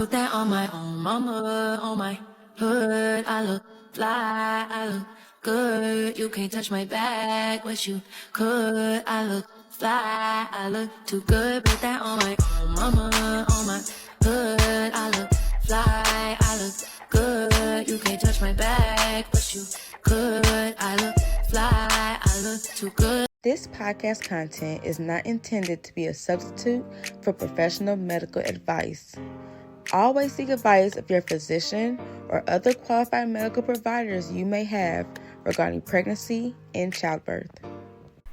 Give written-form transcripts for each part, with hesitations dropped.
Put that on my own mama, on my hood. I look fly, I look good. You can't touch my bag, wish you could. I look fly, I look too good. Put that on my own mama, on my hood. I look fly, I look good. You can't touch my bag, wish you could. I look fly, I look too good. This podcast content is not intended to be a substitute for professional medical advice. Always seek advice of your physician or other qualified medical providers you may have regarding pregnancy and childbirth.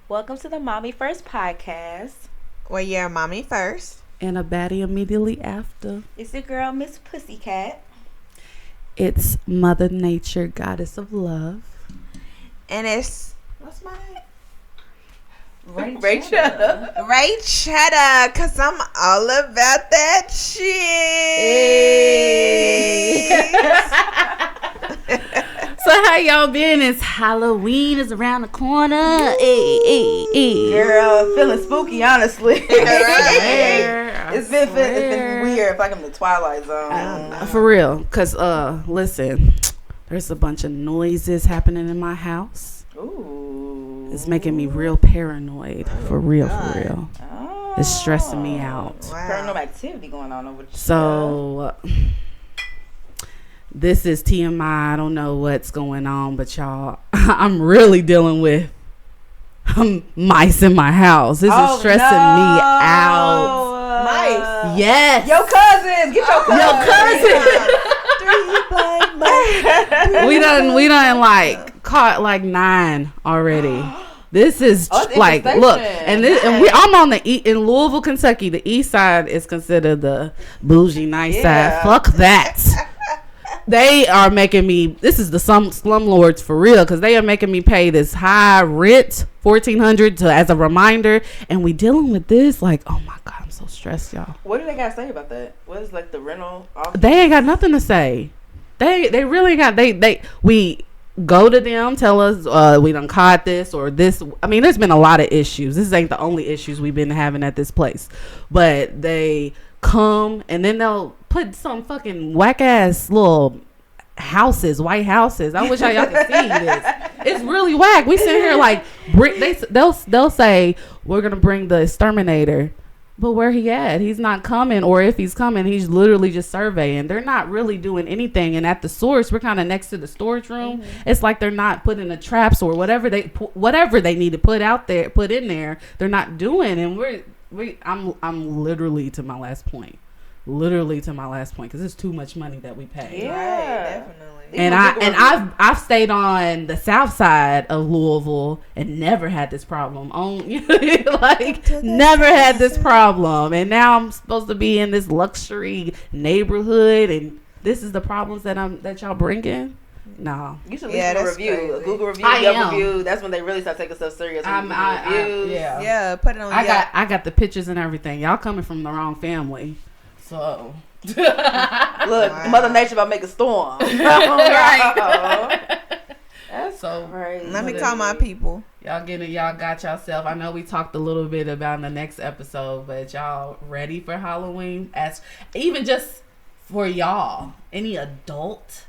Welcome to the Mommy First podcast. Well, you're mommy first. And a baddie immediately after. It's your girl, Miss Pussycat. It's Mother Nature, Goddess of Love. And it's, what's my name? Ray Cheddar. Ray Cheddar, because I'm all about that cheese. So how y'all been? It's Halloween is around the corner. Hey. Girl, feeling spooky, honestly. It's been weird. I feel like I'm in the Twilight Zone. For real. Because, listen, there's a bunch of noises happening in my house. Ooh. It's making me real paranoid. For real. Oh. It's stressing me out. Wow. Paranormal activity going on over there. So, this is TMI. I don't know what's going on, but y'all, I'm really dealing with mice in my house. This is stressing me out. Mice? Yes. Your cousins. Get your cousins. We done like caught like 9 already. This is like, look, and I'm on in Louisville, Kentucky. The east side is considered the bougie nice side. Fuck that. They are making me, this is the slumlords for real, because they are making me pay this high rent, $1,400 as a reminder, and we dealing with this like, oh my God, I'm so stressed, y'all. What do they got to say about that? What is like the rental office? They ain't got nothing to say. They really got, we go to them, tell us we done caught this or this. I mean, there's been a lot of issues. This ain't the only issues we've been having at this place, but they come and then they'll put some fucking whack ass little white houses. I wish y'all could see this. It's really whack. We sit here like they'll say we're gonna bring the exterminator, but where he at? He's not coming, or if he's coming, he's literally just surveying. They're not really doing anything. And at the source, we're kind of next to the storage room. Mm-hmm. It's like they're not putting the traps or whatever they need to put in there. They're not doing, and I'm literally to my last point. Because it's too much money that we pay. Yeah, right, definitely. And I've stayed on the south side of Louisville and never had this problem. Never had this problem. And now I'm supposed to be in this luxury neighborhood, and this is the problems that y'all bring in. No. You should leave a review, crazy. a Google review, Yelp review. That's when they really start taking stuff serious. Yeah, put it on. I got the pictures and everything. Y'all coming from the wrong family. So look, Mother Nature about to make a storm. Right. That's so crazy. Let me call my people. Y'all get it. Y'all got yourself. I know we talked a little bit about in the next episode, but y'all ready for Halloween? As even just for y'all, any adult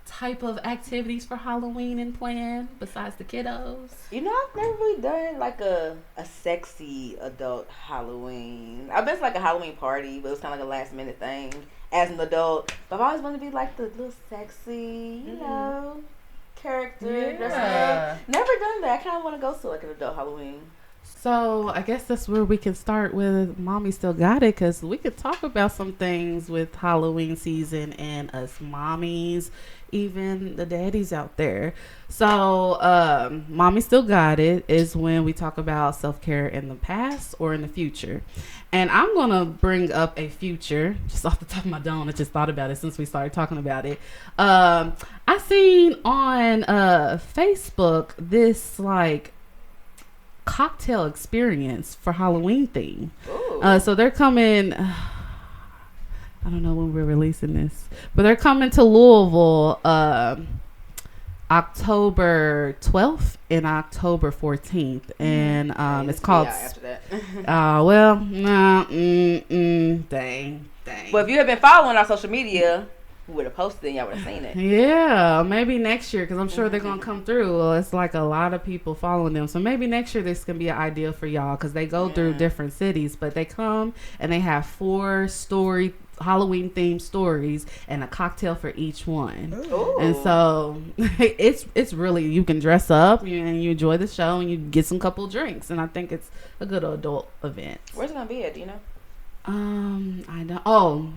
type of activities for Halloween and plan besides the kiddos? You know, I've never really done like a sexy adult Halloween. I've been to like a Halloween party, but it was kind of like a last minute thing as an adult. But I've always wanted to be like the little sexy, you know, character. Yeah. Never done that. I kind of want to go to like an adult Halloween. So I guess that's where we can start with Mommy Still Got It, because we could talk about some things with Halloween season and us mommies, even the daddies out there. So Mommy Still Got It is when we talk about self-care in the past or in the future. And I'm going to bring up a future just off the top of my dome. I just thought about it since we started talking about it. I seen on Facebook this like cocktail experience for Halloween theme. So they're coming, I don't know when we're releasing this, but they're coming to Louisville October 12th and October 14th, and it's called after that. dang, Dang. But if you had been following our social media, we would have posted it and y'all would have seen it. Yeah, maybe next year, because I'm sure they're going to come through. Well, it's like a lot of people following them. So maybe next year this can be an idea for y'all, because they go through different cities. But they come and they have 4 Halloween themed stories and a cocktail for each one. Ooh. And so it's really, you can dress up and you enjoy the show and you get some couple drinks. And I think it's a good adult event. Where's it going to be at? Do you know? I don't. Oh,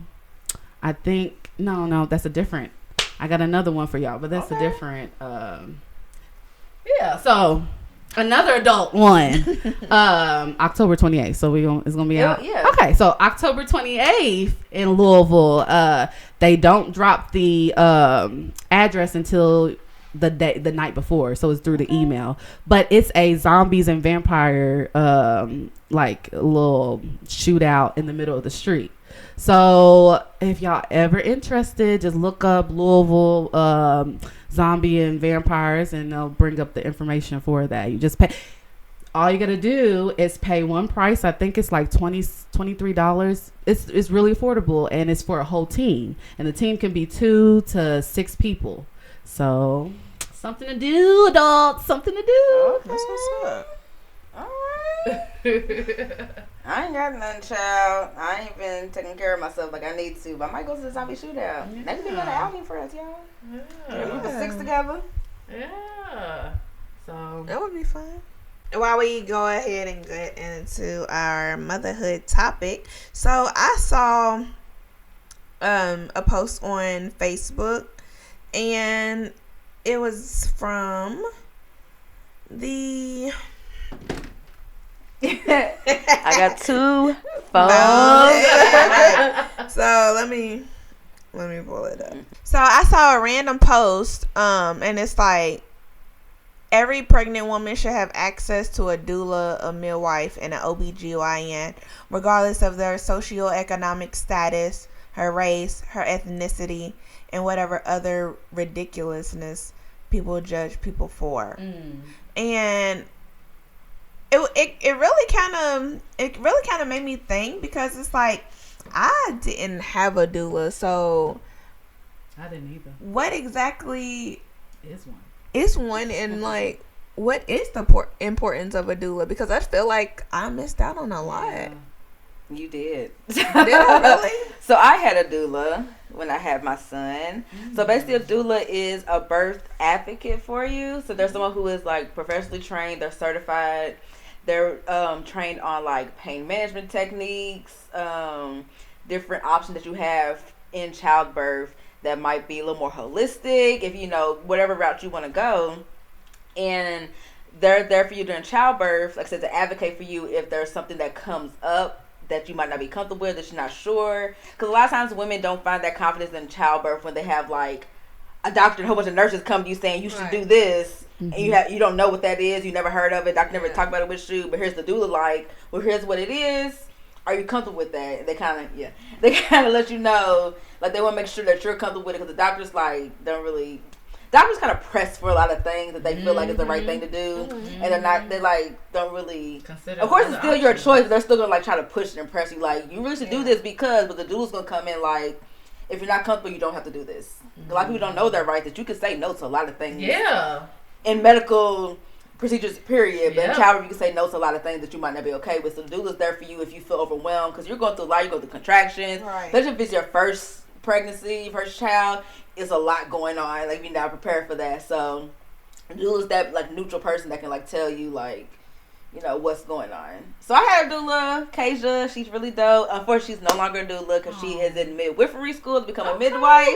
I think no, that's a different. I got another one for y'all, but that's a different. Yeah, so another adult one, October 28th. So it's gonna be out. Yeah. Okay, so October 28th in Louisville. They don't drop the address until the night before, so it's through the email. But it's a zombies and vampire like little shootout in the middle of the street. So if y'all ever interested, just look up Louisville zombie and vampires and they'll bring up the information for that. You just pay. All you gotta do is pay one price. I think it's like $23. It's really affordable, and it's for a whole team, and the team can be 2 to 6 people. So something to do, adults. Something to do. That's what's up. All right. I ain't got nothing, child. I ain't been taking care of myself like I need to, but I might go to the zombie shootout. Maybe we got an outing for us, y'all. Yeah. A group of 6 together. Yeah. So That would be fun. While we go ahead and get into our motherhood topic, so I saw a post on Facebook, and it was from the I got 2 phones. So let me pull it up. So I saw a random post, and it's like, every pregnant woman should have access to a doula, a midwife, and an OBGYN, regardless of their socioeconomic status, her race, her ethnicity, and whatever other ridiculousness people judge people for. And it really kind of made me think, because it's like, I didn't have a doula, so I didn't either. what exactly Is one. is one, and like, what is the importance of a doula? Because I feel like I missed out on a lot. Yeah. You did. Did I really? So I had a doula when I had my son. So basically, a doula is a birth advocate for you. So there's someone who is like professionally trained. They're certified. They're trained on like pain management techniques, different options that you have in childbirth that might be a little more holistic, if you know whatever route you want to go. And they're there for you during childbirth, like I said, to advocate for you if there's something that comes up that you might not be comfortable with, that you're not sure. Because a lot of times women don't find that confidence in childbirth when they have like a doctor and a whole bunch of nurses come to you saying you should do this, and you don't know what that is, you never heard of it, doctor never talked about it with you, but here's the doula like, well, here's what it is. Are you comfortable with that? And they kind of let you know, like they want to make sure that you're comfortable with it, because the doctors like doctors kind of press for a lot of things that they feel like is the right thing to do, and they like don't really consider. Of course, it's still your choice, but they're still gonna like try to push and impress you, like you really should do this because. But the doula's gonna come in like, if you're not comfortable, you don't have to do this. A lot of people don't know that, right? That you can say no to a lot of things. Yeah. In medical procedures, period. But in childbirth, you can say no to a lot of things that you might not be okay with. So the doula's there for you if you feel overwhelmed, because you're going through a lot. You go through contractions. Right. Especially if it's your first pregnancy, first child, it's a lot going on. Like, you're not prepared for that. So doula's that like neutral person that can like tell you like, you know, what's going on. So I had a doula, Kasia. She's really dope. Unfortunately, she's no longer a doula because she is in midwifery school to become a midwife.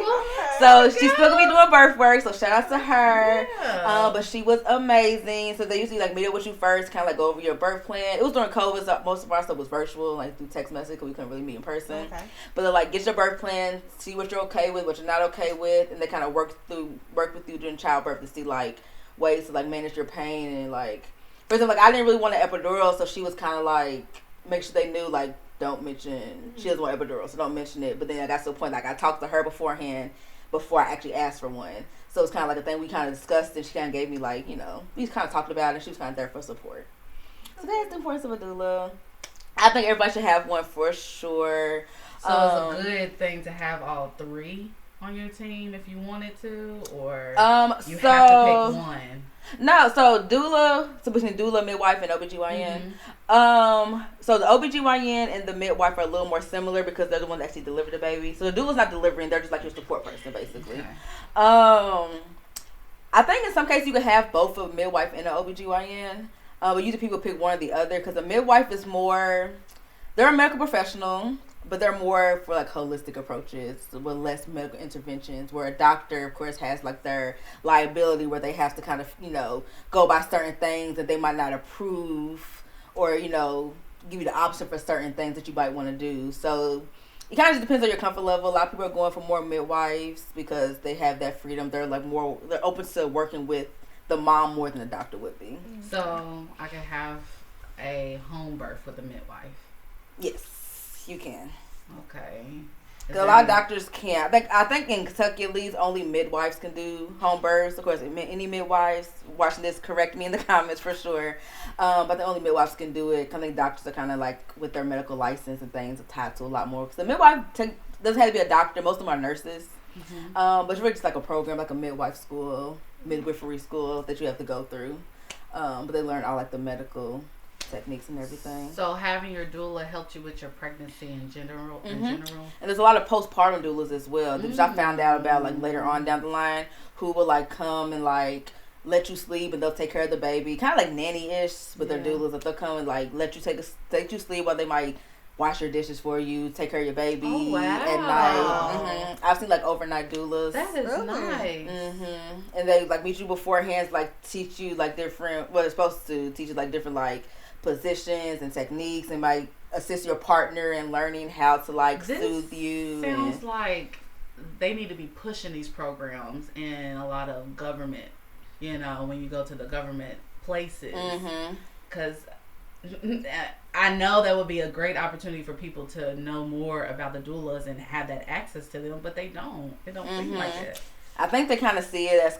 So she's still gonna be doing birth work. So shout out to her. Yeah. But she was amazing. So they usually like meet up with you first, kind of like go over your birth plan. It was during COVID, so most of our stuff was virtual, like through text message, because we couldn't really meet in person. Okay. But they're like, get your birth plan, see what you're okay with, what you're not okay with, and they kind of work with you during childbirth to see like ways to like manage your pain and like. For example, like I didn't really want an epidural, so she was kind of like, make sure they knew, like, don't mention, she doesn't want epidural, so don't mention it. But then I got to a point, like, I talked to her beforehand before I actually asked for one. So it's kind of like a thing we kind of discussed, and she kind of gave me, like, you know, we kind of talked about it, and she was kind of there for support. So that's the importance of a doula. I think everybody should have one for sure. So it's a good thing to have all three on your team if you wanted to, or you so, have to pick one. No, so doula, so between doula, midwife, and OBGYN. So the OBGYN and the midwife are a little more similar because they're the ones that actually deliver the baby. So the doula's not delivering, they're just like your support person, basically. Okay. I think in some cases you could have both a midwife and an OBGYN. But usually people pick one or the other because a midwife is more, they're a medical professional, but they're more for like holistic approaches with less medical interventions, where a doctor, of course, has like their liability where they have to kind of, go by certain things that they might not approve or, give you the option for certain things that you might want to do. So it kind of just depends on your comfort level. A lot of people are going for more midwives because they have that freedom. They're they're open to working with the mom more than the doctor would be. So I can have a home birth with a midwife. Yes, you can. Okay. A lot of doctors can't. I think in Kentucky at least only midwives can do home births. Of course, any midwives watching this, correct me in the comments for sure. But the only midwives can do it. I think doctors are kind of like with their medical license and things tied to a lot more. Because the midwife doesn't have to be a doctor. Most of them are nurses. But it's really just like a program, like a midwife school, midwifery school that you have to go through. But they learn all like the medical techniques and everything. So having your doula helped you with your pregnancy in general. And there's a lot of postpartum doulas as well, which I found out about like later on down the line, who will like come and like let you sleep and they'll take care of the baby, kind of like nanny-ish with their doulas. That they'll come and like let you take you sleep while they might wash your dishes for you, take care of your baby at night. I've seen like overnight doulas. That is nice. And they like meet you beforehand, like teach you like different. Well, they're supposed to teach you like different like positions and techniques, and might assist your partner in learning how to like soothe you. Sounds like they need to be pushing these programs in a lot of government. When you go to the government places, because I know that would be a great opportunity for people to know more about the doulas and have that access to them, but they don't. It don't seem like it. I think they kind of see it as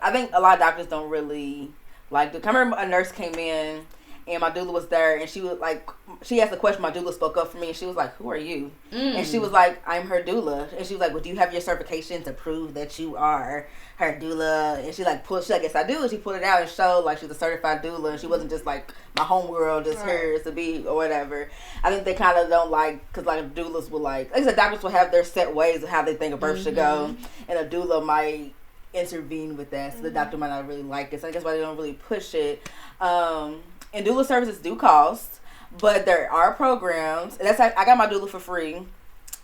I think a lot of doctors don't really like I remember a nurse came in and my doula was there, and she was like, she asked a question, my doula spoke up for me, and she was like, "Who are you?" And she was like, "I'm her doula." And she was like, "Well, do you have your certification to prove that you are her doula?" And she like "Yes, I do." And she pulled it out and showed like she's a certified doula, and she wasn't just like my homegirl, just hers to be or whatever. I think they kind of don't like, because like doulas will like I said, doctors will have their set ways of how they think a birth should go, and a doula might intervene with that, so the doctor might not really like it. So I guess why they don't really push it. And doula services do cost, but there are programs. And that's I got my doula for free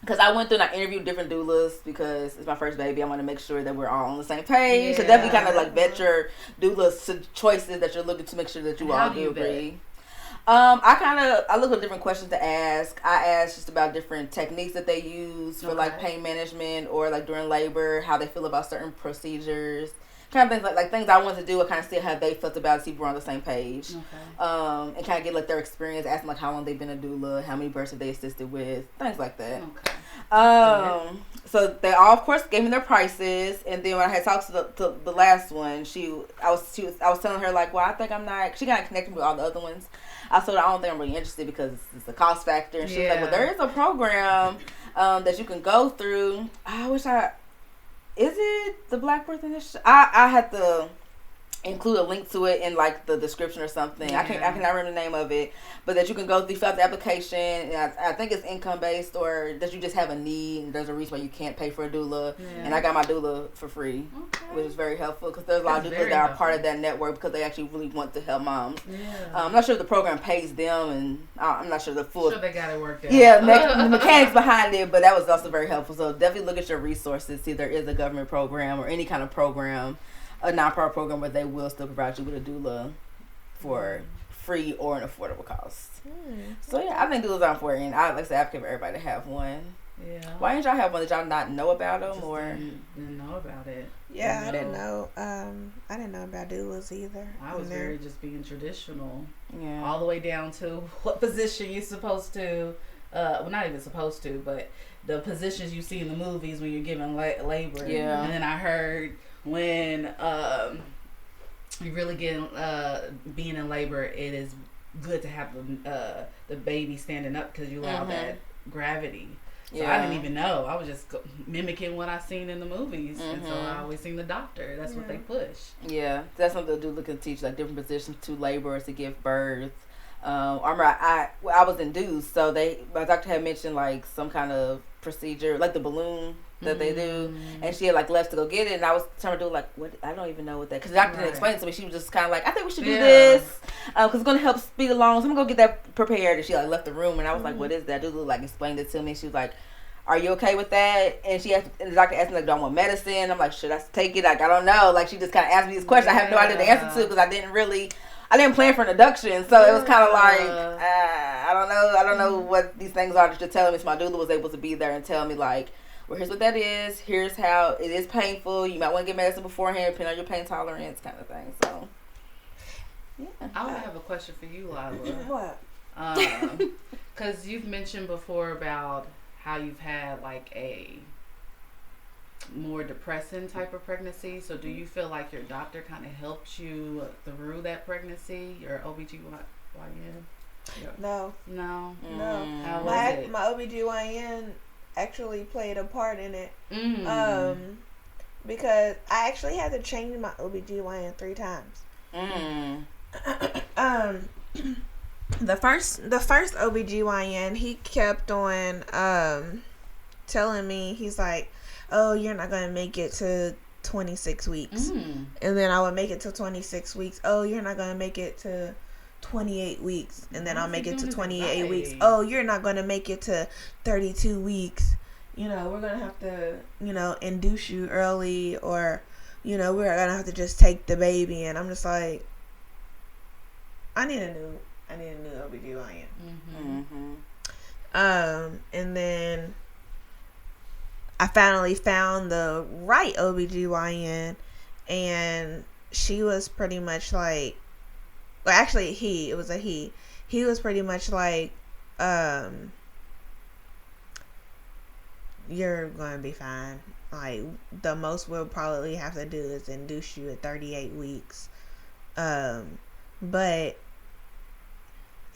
because I went through and I interviewed different doulas because it's my first baby. I want to make sure that we're all on the same page. So definitely kind of like vet your doula choices that you're looking to make sure that you all do agree. I look at different questions to ask. I asked just about different techniques that they use for like pain management or like during labor, how they feel about certain procedures. Kind of things like things I wanted to do. I kind of see how they felt about it, see if we're on the same page, and kind of get like their experience, asking like how long they've been a doula, how many births have they assisted with, things like that. So they all, of course, gave me their prices, and then when I had talked to the last one, I was telling her like, well, I think I'm not. She got connected with all the other ones. I told her I don't think I'm really interested because it's a cost factor, and she was like, well, there is a program that you can go through. Is it the Black Birth Initiative? I had to include a link to it in like the description or something. I cannot remember the name of it, but that you can go through, fill out the application, and I think it's income based, or that you just have a need and there's a reason why you can't pay for a doula. And I got my doula for free, which is very helpful because there's a lot of doulas that are part of that network because they actually really want to help moms. I'm not sure if the program pays them, and I'm not sure the full. Sure, they got it worked out. The mechanics behind it, but that was also very helpful. So definitely look at your resources. See if there is a government program or any kind of program, a non-profit program where they will still provide you with a doula for free or an affordable cost. So yeah, I think doulas are important. I like to advocate for everybody to have one. Why didn't y'all have one? Did y'all not know about them, or didn't know about it? I didn't know. I didn't know about doulas either. I was very just being traditional. All the way down to what position you're supposed to. Well, not even supposed to, but the positions you see in the movies when you're giving labor. And then I heard when you really get being in labor, it is good to have the baby standing up because you allow that gravity. So I didn't even know. I was just mimicking what I seen in the movies, and so I always seen the doctor. That's what they push. Yeah, that's something the doula can teach, like different positions to laborers to give birth. I remember I was induced, so my doctor had mentioned like some kind of procedure, like the balloon that they do, and she had like left to go get it, and I was trying to do like what I don't even know what that, because the doctor didn't explain it to me. She was just kind of like, I think we should do this because it's gonna help speed along. So I'm gonna go get that prepared, and she like left the room, and I was like, what is that? Doula like explained it to me. She was like, are you okay with that? And and the doctor asked me like, do I want medicine? I'm like, should I take it? Like, I don't know. Like, she just kind of asked me these questions. I have no idea the answer to, because I didn't plan for an induction, so it was kind of like, I don't know what these things are that you're telling me. So my doula was able to be there and tell me like, well, here's what that is. Here's how it is painful. You might want to get medicine beforehand, depending on your pain tolerance, kind of thing. So, yeah. I would have a question for you, Lila. What? Because you've mentioned before about how you've had like a more depressing type of pregnancy. So do you feel like your doctor kind of helped you through that pregnancy, your OBGYN? No. How was it? My OBGYN actually played a part in it. Because I actually had to change my OBGYN 3 times. The first OBGYN, he kept on telling me, he's like, oh, you're not going to make it to 26 weeks. And then I would make it to 26 weeks. Oh, you're not going to make it to 28 weeks. And then I'll make it to 28 weeks. Oh, you're not going to make it to 32 weeks. You know, we're going to have to, induce you early, or, we're going to have to just take the baby. And I'm just like, I need a new OBGYN. And then I finally found the right OBGYN, and she was pretty much like, well, actually it was a he. He was pretty much like, you're going to be fine. Like, the most we'll probably have to do is induce you at 38 weeks. But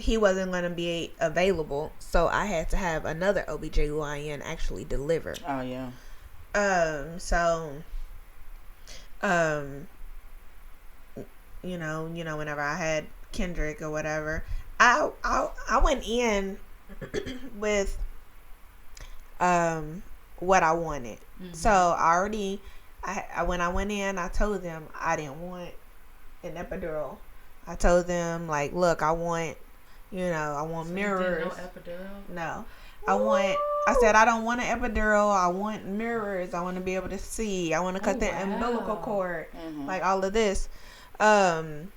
he wasn't going to be available, so I had to have another OBGYN actually deliver. Oh, yeah. Whenever I had Kendrick or whatever, I went in with what I wanted. So when I went in, I told them I didn't want an epidural. I told them, like, look, I want mirrors. You didn't know epidural? No. I said, I don't want an epidural. I want mirrors. I want to be able to see. I want to cut the umbilical cord. Like, all of this. And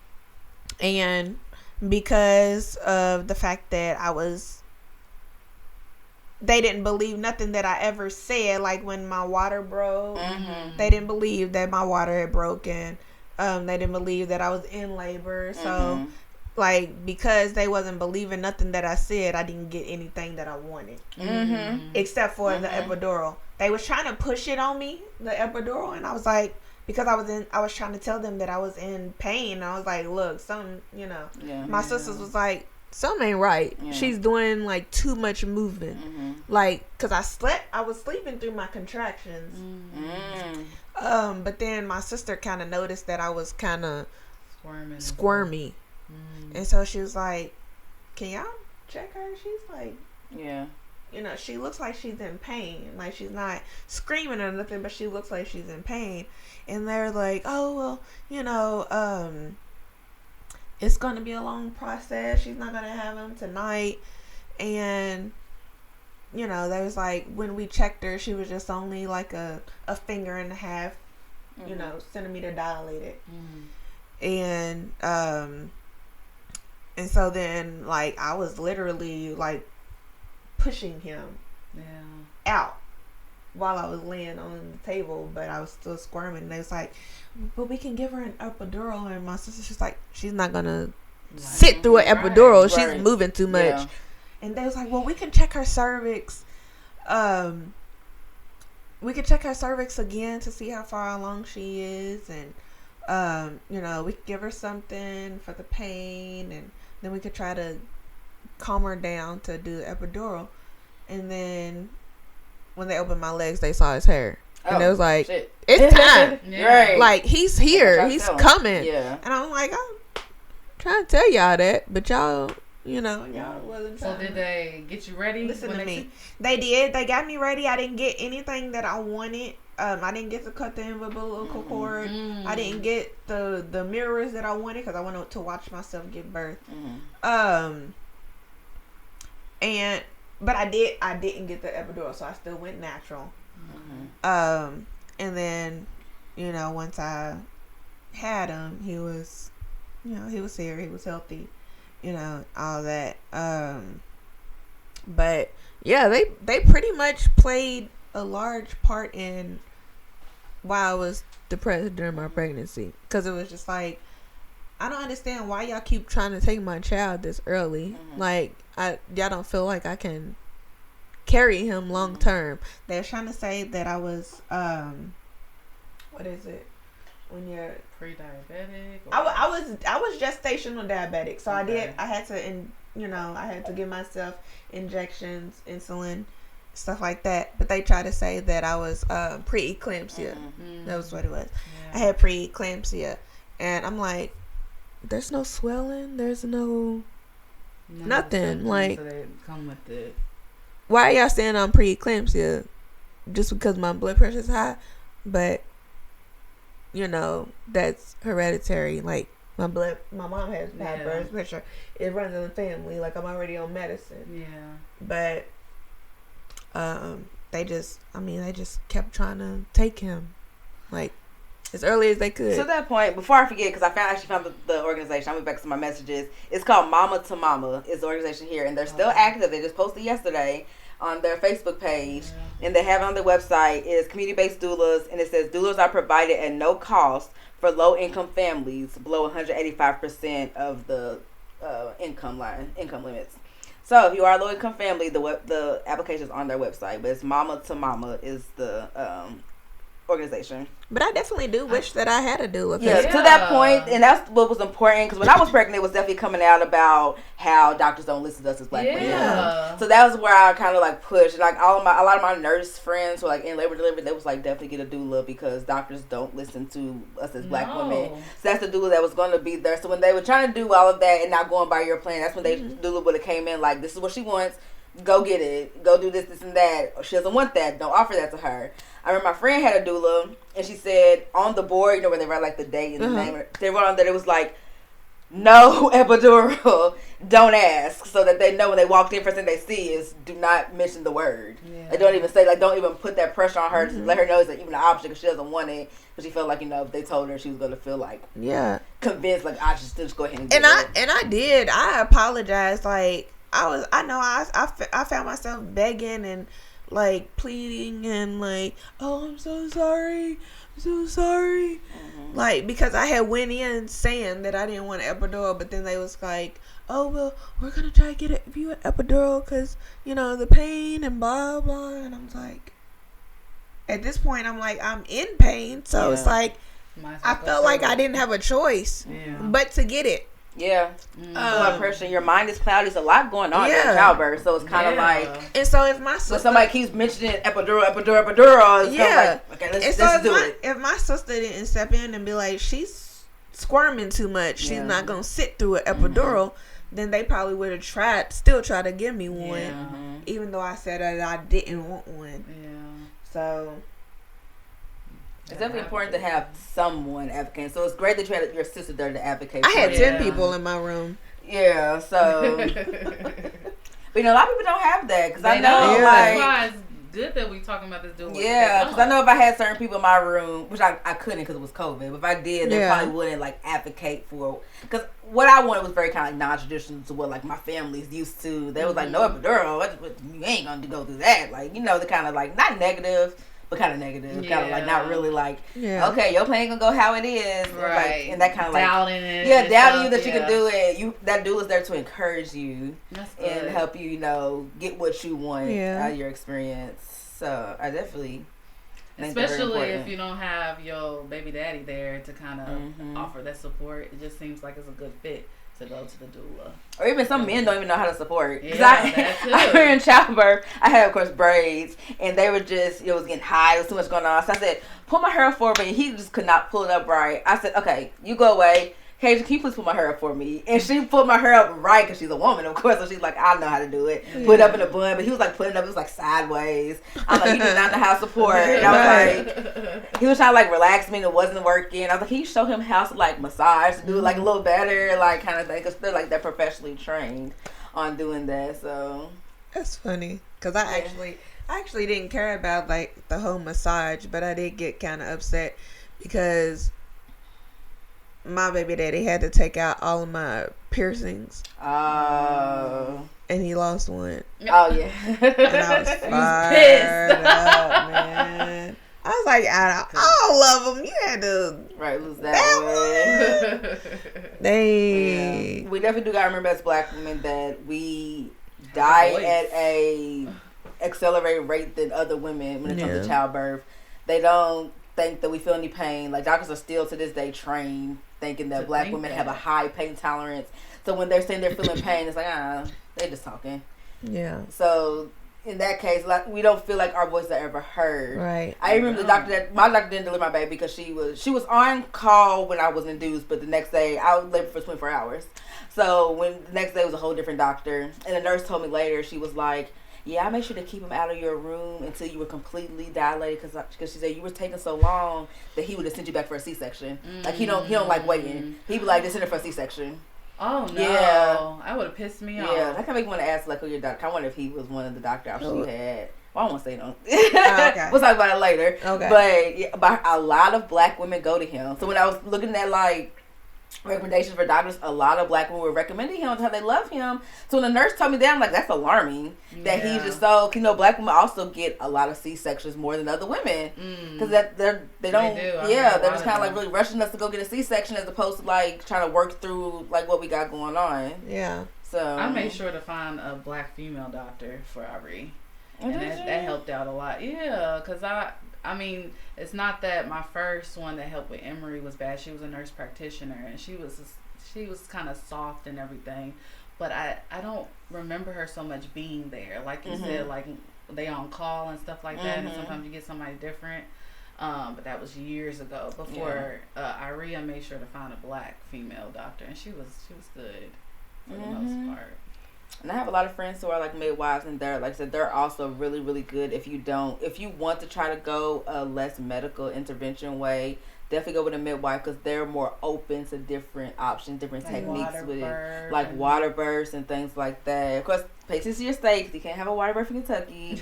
because of the fact that they didn't believe nothing that I ever said. Like, when my water broke, they didn't believe that my water had broken. They didn't believe that I was in labor. So, like, because they wasn't believing nothing that I said, I didn't get anything that I wanted. Except for the epidural. They was trying to push it on me, the epidural, and I was like, because I was trying to tell them that I was in pain. I was like, look, my sisters was like, something ain't right. Yeah. She's doing like too much movement. Like, cause I was sleeping through my contractions. But then my sister kind of noticed that I was kind of squirmy. And so she was like, can y'all check her? She's like, yeah. She looks like she's in pain. Like, she's not screaming or nothing, but she looks like she's in pain. And they're like, oh, well, it's going to be a long process. She's not going to have him tonight. And, they was like, when we checked her, she was just only like a finger and a half, centimeter dilated. And so then, like, I was literally, like, pushing him out while I was laying on the table, but I was still squirming. And they was like, but we can give her an epidural. And my sister, she's like, she's not gonna sit through an epidural. She's moving too much. Yeah. And they was like, well, we can check her cervix. We could check her cervix again to see how far along she is. And, we could give her something for the pain. And then we could try to calm her down to do the epidural. And then when they opened my legs, they saw his hair. And it was like, shit. it's time. Right. Like, he's here. He's coming. Yeah. And I'm like, I'm trying to tell y'all that, but y'all, y'all wasn't trying. So did they get you ready? Listen to me. They did. They got me ready. I didn't get anything that I wanted. I didn't get to cut the umbilical cord. I didn't get the mirrors that I wanted because I wanted to watch myself give birth. But I didn't get the epidural, so I still went natural. And then, once I had him, he was here, he was healthy, all that. But yeah, they pretty much played a large part in why I was depressed during my pregnancy, because it was just like, I don't understand why y'all keep trying to take my child this early. Like, y'all don't feel like I can carry him long term. They're trying to say that I was what is it when you're pre-diabetic? I was gestational diabetic, so okay. I had to give myself injections, insulin, stuff like that. But they try to say that I was pre-eclampsia. That was what it was. I had pre-eclampsia, and I'm like, there's no swelling, there's no nothing. Like, so they come with it. Why are y'all saying I'm pre-eclampsia? Just because my blood pressure is high? But that's hereditary. Like, my mom has high blood pressure. It runs in the family. Like, I'm already on medicine. Yeah. But they just kept trying to take him, like, as early as they could. So at that point, before I forget, because I actually found the organization, I went back to my messages. It's called Mama to Mama. Is the organization here, and they're still active. They just posted yesterday on their Facebook page, and they have it on their website. Is community-based doulas, and it says doulas are provided at no cost for low-income families below 185% of the income limits. So if you are a low-income family, the application is on their website, but it's Mama to Mama is the organization. But I definitely do wish that I had a doula. Yeah, to that point, and that's what was important, because when I was pregnant, it was definitely coming out about how doctors don't listen to us as black women. So that was where I kind of like pushed, and like a lot of my nurse friends who were like in labor delivery, they was like, definitely get a doula because doctors don't listen to us as black women. So that's the doula that was going to be there. So when they were trying to do all of that and not going by your plan, that's when they doula would have came in like, this is what she wants. Go get it. Go do this, and that. She doesn't want that. Don't offer that to her. I remember my friend had a doula, and she said on the board, where they write like the date and the name, they wrote on that it was like, no epidural, don't ask, so that they know when they walked in, first thing they see is do not mention the word. They don't even say, like, don't even put that pressure on her to let her know it's like even an option, because she doesn't want it, because she felt like, if they told her, she was going to feel like convinced, like, I should just go ahead and get it. And I did. I apologized. Like, I found myself begging and like pleading and like, oh, I'm so sorry, like, because I had went in saying that I didn't want an epidural, but then they was like, oh, well, we're gonna try to get you an epidural because the pain and blah blah. And I'm like, at this point, I'm like, I'm in pain, so it's like I felt like I didn't have a choice but to get it. Blood pressure, your mind is cloudy. There's a lot going on in childbirth, so it's kind of like. And so if my sister, somebody keeps mentioning epidural, it's kind of like, okay, let's do it. If my sister didn't step in and be like, she's squirming too much, she's not gonna sit through an epidural, then they probably would have still tried to give me one, even though I said that I didn't want one. So. It's definitely important to have someone advocating. So it's great that you had your sister there to advocate. I had 10 people in my room. Yeah, so. But a lot of people don't have that, because I know, that's why it's good that we talking about this doula. Yeah, because I know if I had certain people in my room, which I couldn't because it was COVID, but if I did, they probably wouldn't like advocate for. Because what I wanted was very kind of like non-traditional to what like my family's used to. They was like, no epidural, you ain't gonna go through that. Like, the kind of like not negative, but kind of negative, kind of like not really like, okay, your plan gonna go how it is, right? Like, and that kind of like doubting it, doubting you that you can do it. That doula's there to encourage you and help you, get what you want out of your experience. So I definitely, especially if you don't have your baby daddy there to kind of offer that support, it just seems like it's a good fit. to go to the doula. Or even some men don't even know how to support. Yeah, that too. I remember in childbirth, I had, of course, braids, and they were just, it was getting high, there was too much going on. So I said, pull my hair up for me. He just could not pull it up right. I said, okay, you go away. Hey, can you please pull my hair up for me? And she pulled my hair up right, because she's a woman, of course. So she's like, I know how to do it. Put it up in a bun. But he was like putting it up. It was like sideways. I'm like, you do not know how to support. And I was like, he was trying to like relax me and it wasn't working. I was like, can you show him how to like massage, to do it like a little better, like kind of thing. Because they're like, they're professionally trained on doing that. So that's funny. Because I actually didn't care about like the whole massage, but I did get kind of upset because my baby daddy had to take out all of my piercings. Oh. And he lost one. Oh, yeah. And I was fired up, man. I was like, out of all of them, you had to lose that one. They. Yeah. We definitely do got to remember as black women that we die at a accelerated rate than other women when it comes to childbirth. They don't think that we feel any pain. Like, doctors are still to this day trained thinking that black women have a high pain tolerance. So when they're saying they're feeling pain, it's like, they're just talking. Yeah. So in that case, like, we don't feel like our voices are ever heard. Right. I remember my doctor didn't deliver my baby because she was on call when I was induced, but the next day I was labor for 24 hours. So when the next day was a whole different doctor, and the nurse told me later, she was like, yeah, I made sure to keep him out of your room until you were completely dilated because she said you were taking so long that he would have sent you back for a C-section. Like he don't like waiting. He'd be like, just send her for a C-section. Oh no! Yeah, that would have pissed me off. Yeah, that can make me want to ask like who your doctor. I wonder if he was one of the doctor options you had. Well, I won't say no. Okay. We'll talk about it later. Okay. But a lot of black women go to him. So when I was looking at like recommendations for doctors, a lot of black women were recommending him how they love him. So when the nurse told me that, I'm like, that's alarming. That he's just so, black women also get a lot of C-sections more than other women because they don't. Yeah, they're just kind of like really rushing us to go get a C-section as opposed to like trying to work through like what we got going on. Yeah. So I made sure to find a black female doctor for Ari, and that helped out a lot. Yeah, because I mean, it's not that my first one that helped with Emory was bad. She was a nurse practitioner, and she was kind of soft and everything. But I don't remember her so much being there. Like you said, like they on call and stuff like that, and sometimes you get somebody different. But that was years ago. Before Iria made sure to find a black female doctor, and she was good for the most part. And I have a lot of friends who are like midwives, and they're like I said, they're also really, really good. If you want to try to go a less medical intervention way, definitely go with a midwife because they're more open to different options, different techniques with it, like water births and things like that. Of course, pay attention to your state 'cause you can't have a water birth in Kentucky,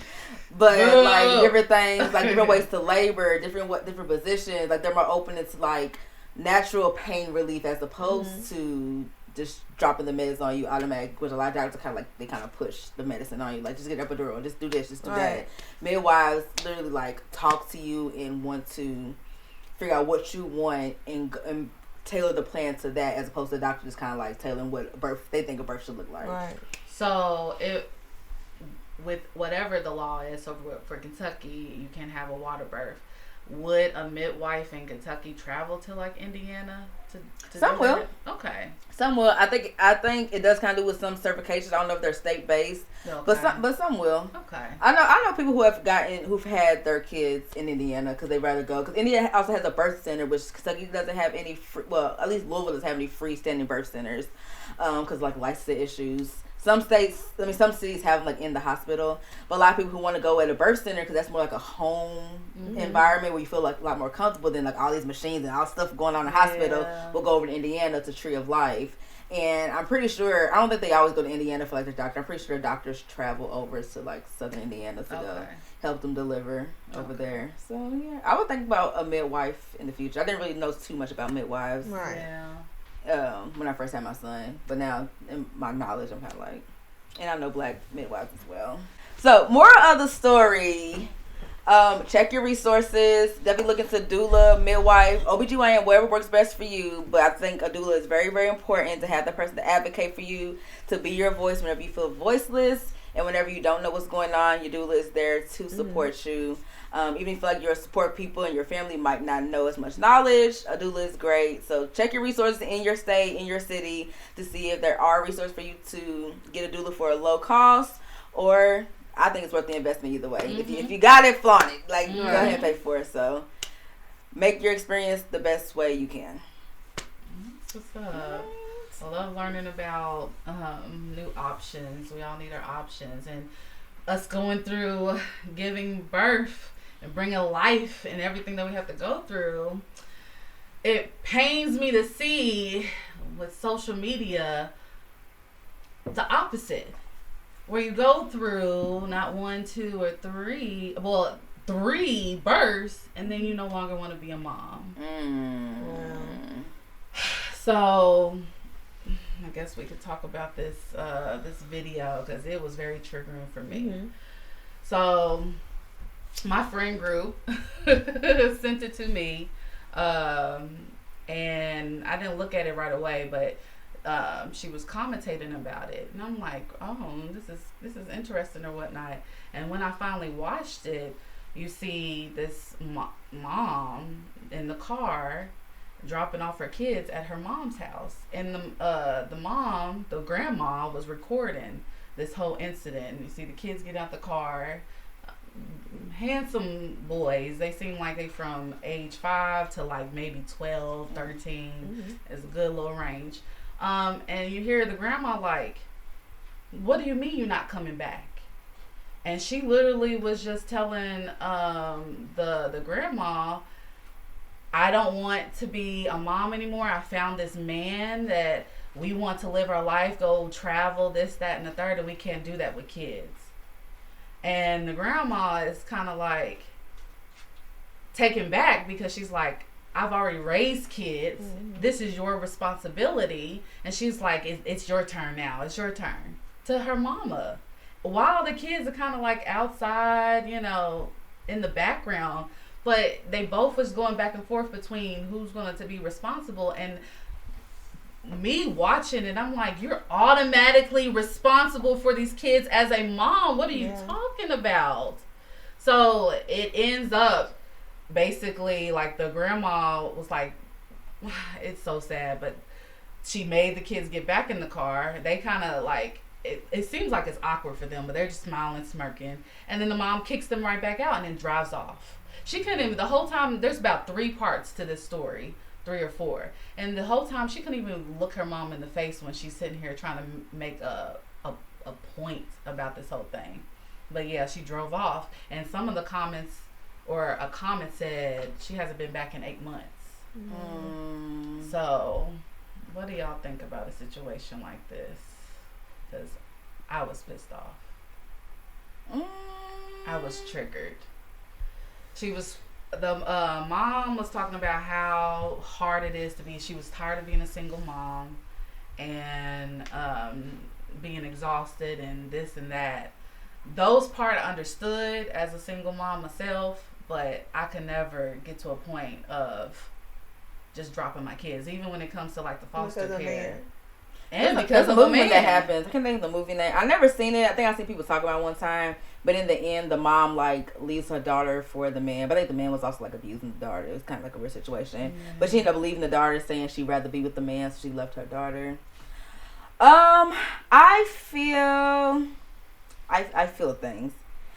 but like different things, like different ways to labor, different positions. Like they're more open to like natural pain relief as opposed to just dropping the meds on you automatic, which a lot of doctors kind of push the medicine on you, like just get epidural, just do this, just do that. Midwives literally like talk to you and want to figure out what you want and tailor the plan to that, as opposed to the doctor just kind of like tailoring what they think a birth should look like. Right. So with whatever the law is, so for Kentucky, you can have a water birth. Would a midwife in Kentucky travel to like Indiana to Some will. Okay. Some will. I think it does kind of do with some certifications. I don't know if they're state based, but some will. Okay. I know people who've had their kids in Indiana because they'd rather go, because Indiana also has a birth center, which Kentucky doesn't have any. At least Louisville doesn't have any freestanding birth centers because like licensing issues. Some cities have them like in the hospital, but a lot of people who want to go at a birth center because that's more like a home environment where you feel like a lot more comfortable than like all these machines and all stuff going on in the hospital. Will go over to Indiana to Tree of Life, and I'm pretty sure, I don't think they always go to Indiana for like their doctor. I'm pretty sure doctors travel over to like southern Indiana to go help them deliver over there. So yeah, I would think about a midwife in the future. I didn't really know too much about midwives. Right. Yeah. When I first had my son, but now in my knowledge, I'm kind of like, and I know black midwives as well. So moral of the story, check your resources. Definitely look into doula, midwife, OBGYN, whatever works best for you. But I think a doula is very, very important to have that person to advocate for you, to be your voice whenever you feel voiceless. And whenever you don't know what's going on, your doula is there to support you. Even if you feel like your support people and your family might not know as much knowledge, a doula is great. So check your resources in your state, in your city, to see if there are resources for you to get a doula for a low cost, or I think it's worth the investment either way. If you got it, flaunt it. Like, go ahead and pay for it. So make your experience the best way you can. What's up? I love learning about new options. We all need our options, and us going through giving birth and bringing life and everything that we have to go through. It pains me to see with social media the opposite, where you go through not 1, 2, or 3, well, 3 births, and then you no longer want to be a mom. So I guess we could talk about this this video, because it was very triggering for me. So my friend group sent it to me, and I didn't look at it right away, but she was commentating about it, and I'm like, oh, this is interesting or whatnot. And when I finally watched it, you see this mom in the car dropping off her kids at her mom's house, and the mom, the grandma, was recording this whole incident. And you see the kids get out the car, handsome boys. They seem like they from age 5 to like maybe 12, 13. It's a good little range. And you hear the grandma like, what do you mean you're not coming back? And she literally was just telling the grandma, I don't want to be a mom anymore. I found this man that we want to live our life, go travel, this, that, and the third, and we can't do that with kids. And the grandma is kind of like taken back, because she's like, I've already raised kids. This is your responsibility. And she's like, it's your turn now. It's your turn. To her mama. While the kids are kind of like outside, you know, in the background. But they both was going back and forth between who's going to be responsible. And me watching it, I'm like, you're automatically responsible for these kids as a mom. What are you talking about? So it ends up basically like the grandma was like, it's so sad, but she made the kids get back in the car. They kind of like, it seems like it's awkward for them, but they're just smiling, smirking. And then the mom kicks them right back out and then drives off. She couldn't even, the whole time, there's about 3 parts to this story, 3 or 4. And the whole time, she couldn't even look her mom in the face when she's sitting here trying to make a point about this whole thing. But yeah, she drove off. And some of the comments, or a comment said, she hasn't been back in 8 months. So, what do y'all think about a situation like this? Because I was pissed off. I was triggered. She was, the mom was talking about how hard it is to be, she was tired of being a single mom and being exhausted and this and that. Those part I understood as a single mom myself, but I could never get to a point of just dropping my kids, even when it comes to like the foster care. And because of the movie that happens, I can't think of the movie name. I never seen it. I think I seen people talk about it one time. But in the end, the mom like leaves her daughter for the man. But I think the man was also like abusing the daughter. It was kind of like a weird situation. But she ended up leaving the daughter, saying she'd rather be with the man, so she left her daughter. I feel things.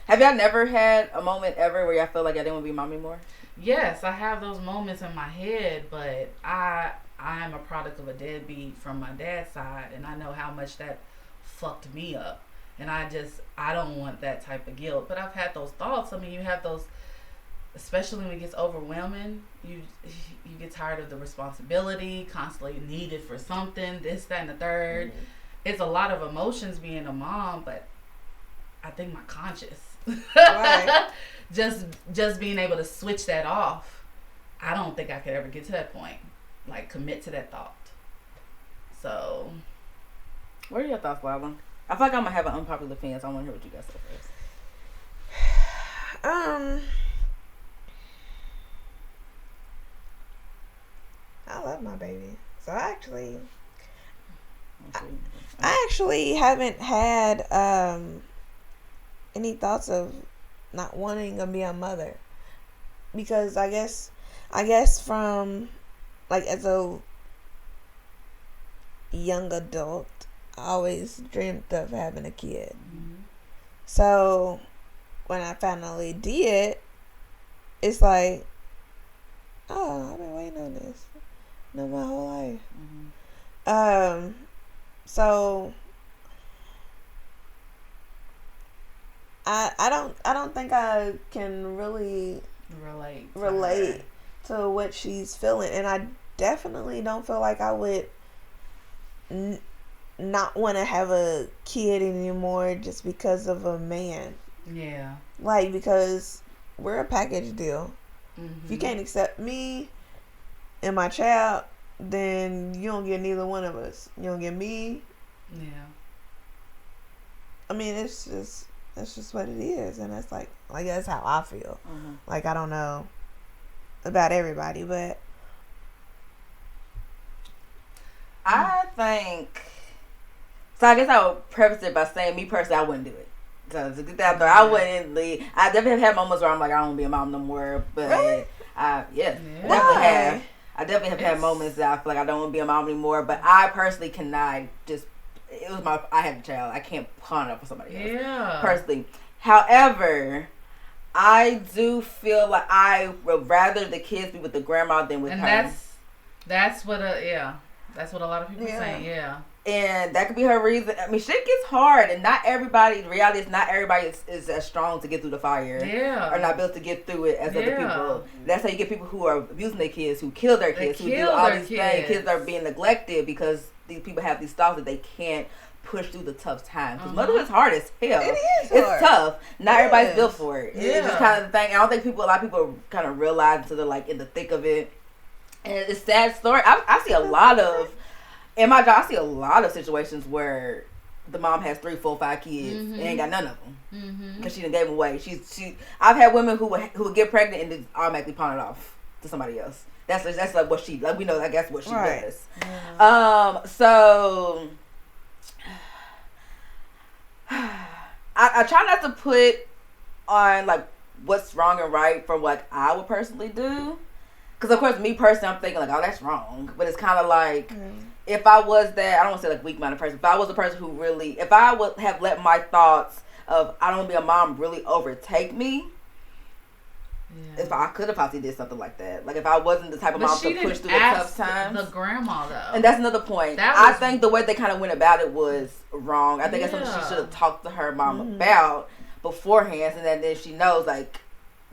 Have y'all never had a moment ever where y'all feel like y'all didn't want to be a mom anymore? Yes, I have those moments in my head, but I'm a product of a deadbeat from my dad's side, and I know how much that fucked me up. And I don't want that type of guilt. But I've had those thoughts. I mean, you have those, especially when it gets overwhelming, you get tired of the responsibility, constantly needed for something, this, that, and the third. It's a lot of emotions being a mom, but I think my conscience, right. just being able to switch that off, I don't think I could ever get to that point. Like, commit to that thought. So, what are your thoughts, Lala? I feel like I'm gonna have an unpopular opinion, so I want to hear what you guys say first. I love my baby. So I actually haven't had any thoughts of not wanting to be a mother, because I guess from like as a young adult, I always dreamt of having a kid. So when I finally did, it's like, oh, I've been waiting on this my whole life. So I don't think I can really relate to what she's feeling, and I definitely don't feel like I would not want to have a kid anymore just because of a man. Yeah. Like, because we're a package deal. If you can't accept me and my child, then you don't get neither one of us. You don't get me. Yeah. I mean, that's just what it is, and that's like that's how I feel. Like, I don't know about everybody, but I think so. I guess I would preface it by saying, me personally, I wouldn't do it. So to get that out there, I wouldn't leave. I definitely have had moments where I'm like, I don't want to be a mom no more. But really? definitely have. I definitely have had moments that I feel like I don't want to be a mom anymore. But I personally cannot just. It was I had a child. I can't pawn it up for somebody else. Yeah. Personally. However, I do feel like I would rather the kids be with the grandma than with her. And that's what that's what a lot of people say. Yeah. And that could be her reason. I mean, shit gets hard, and not everybody. The reality is, not everybody is as strong to get through the fire. Yeah. Or not built to get through it as other people. That's how you get people who are abusing their kids, who kill their kids, who do all these things. Kids are being neglected because these people have these thoughts that they can't push through the tough times. Because motherhood is hard as hell. It is It's hard. tough. Not everybody's built for it. Yeah. It's just kind of the thing. I don't think a lot of people kind of realize until they're like in the thick of it. And it's a sad story. I see a lot of. In my job, I see a lot of situations where the mom has 3, 4, 5 kids and ain't got none of them because she done gave them away. I've had women who would get pregnant and then automatically pawn it off to somebody else. That's like what she we know. I guess what she does. Yeah. So I try not to put on like what's wrong and right for what I would personally do. Because, of course, me personally, I'm thinking, like, oh, that's wrong. But it's kind of like, if I was that, I don't want to say, like, weak-minded person. If I was a person who really, if I would have let my thoughts of, I don't want to be a mom, really overtake me, if I could have possibly did something like that. Like, if I wasn't the type of mom to push through the tough times. The grandma, though. And that's another point. I think the way they kind of went about it was wrong. I think that's something she should have talked to her mom about beforehand. And then she knows, like,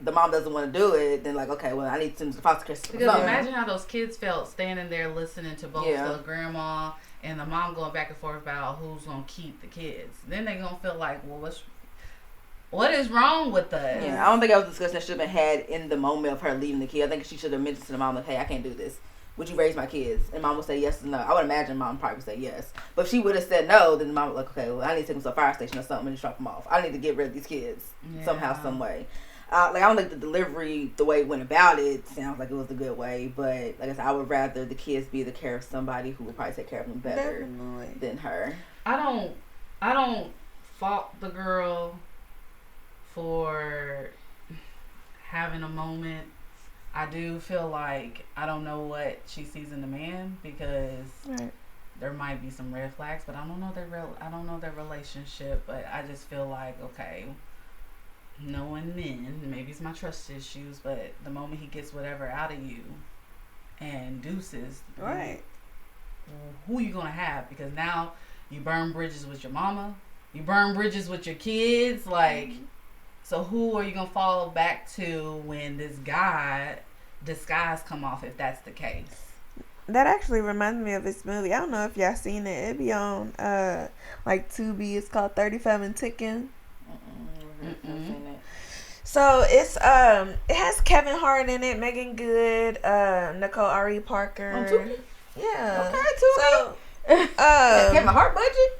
the mom doesn't want to do it, then like, okay, well, I need some foster care. Because imagine how those kids felt standing there listening to both the grandma and the mom going back and forth about who's going to keep the kids. Then they're going to feel like, well, what is wrong with us? Yeah, I don't think that was a discussion that should have been had in the moment of her leaving the kid. I think she should have mentioned to the mom, like, hey, I can't do this. Would you raise my kids? And mom would say yes or no. I would imagine mom probably would say yes. But if she would have said no, then the mom would like, okay, well, I need to take them to a fire station or something and just drop them off. I need to get rid of these kids somehow, some way. Like, I don't think the delivery, the way it went about it, sounds like it was a good way. But, like I said, I would rather the kids be the care of somebody who would probably take care of them better than her. I don't fault the girl for having a moment. I do feel like I don't know what she sees in the man, because there might be some red flags, but I don't know their relationship. But I just feel like, okay, knowing men, maybe it's my trust issues, but the moment he gets whatever out of you and deuces, who you gonna have? Because now you burn bridges with your mama, you burn bridges with your kids, like, so who are you gonna fall back to when this disguise come off, if that's the case? That actually reminds me of this movie. I don't know if y'all seen it. It be on like Tubi. It's called 35 and Ticking. So it's it has Kevin Hart in it, Megan Good, Nicole R.E. Parker. Yeah. Okay, Tubi. So Kevin Hart budget.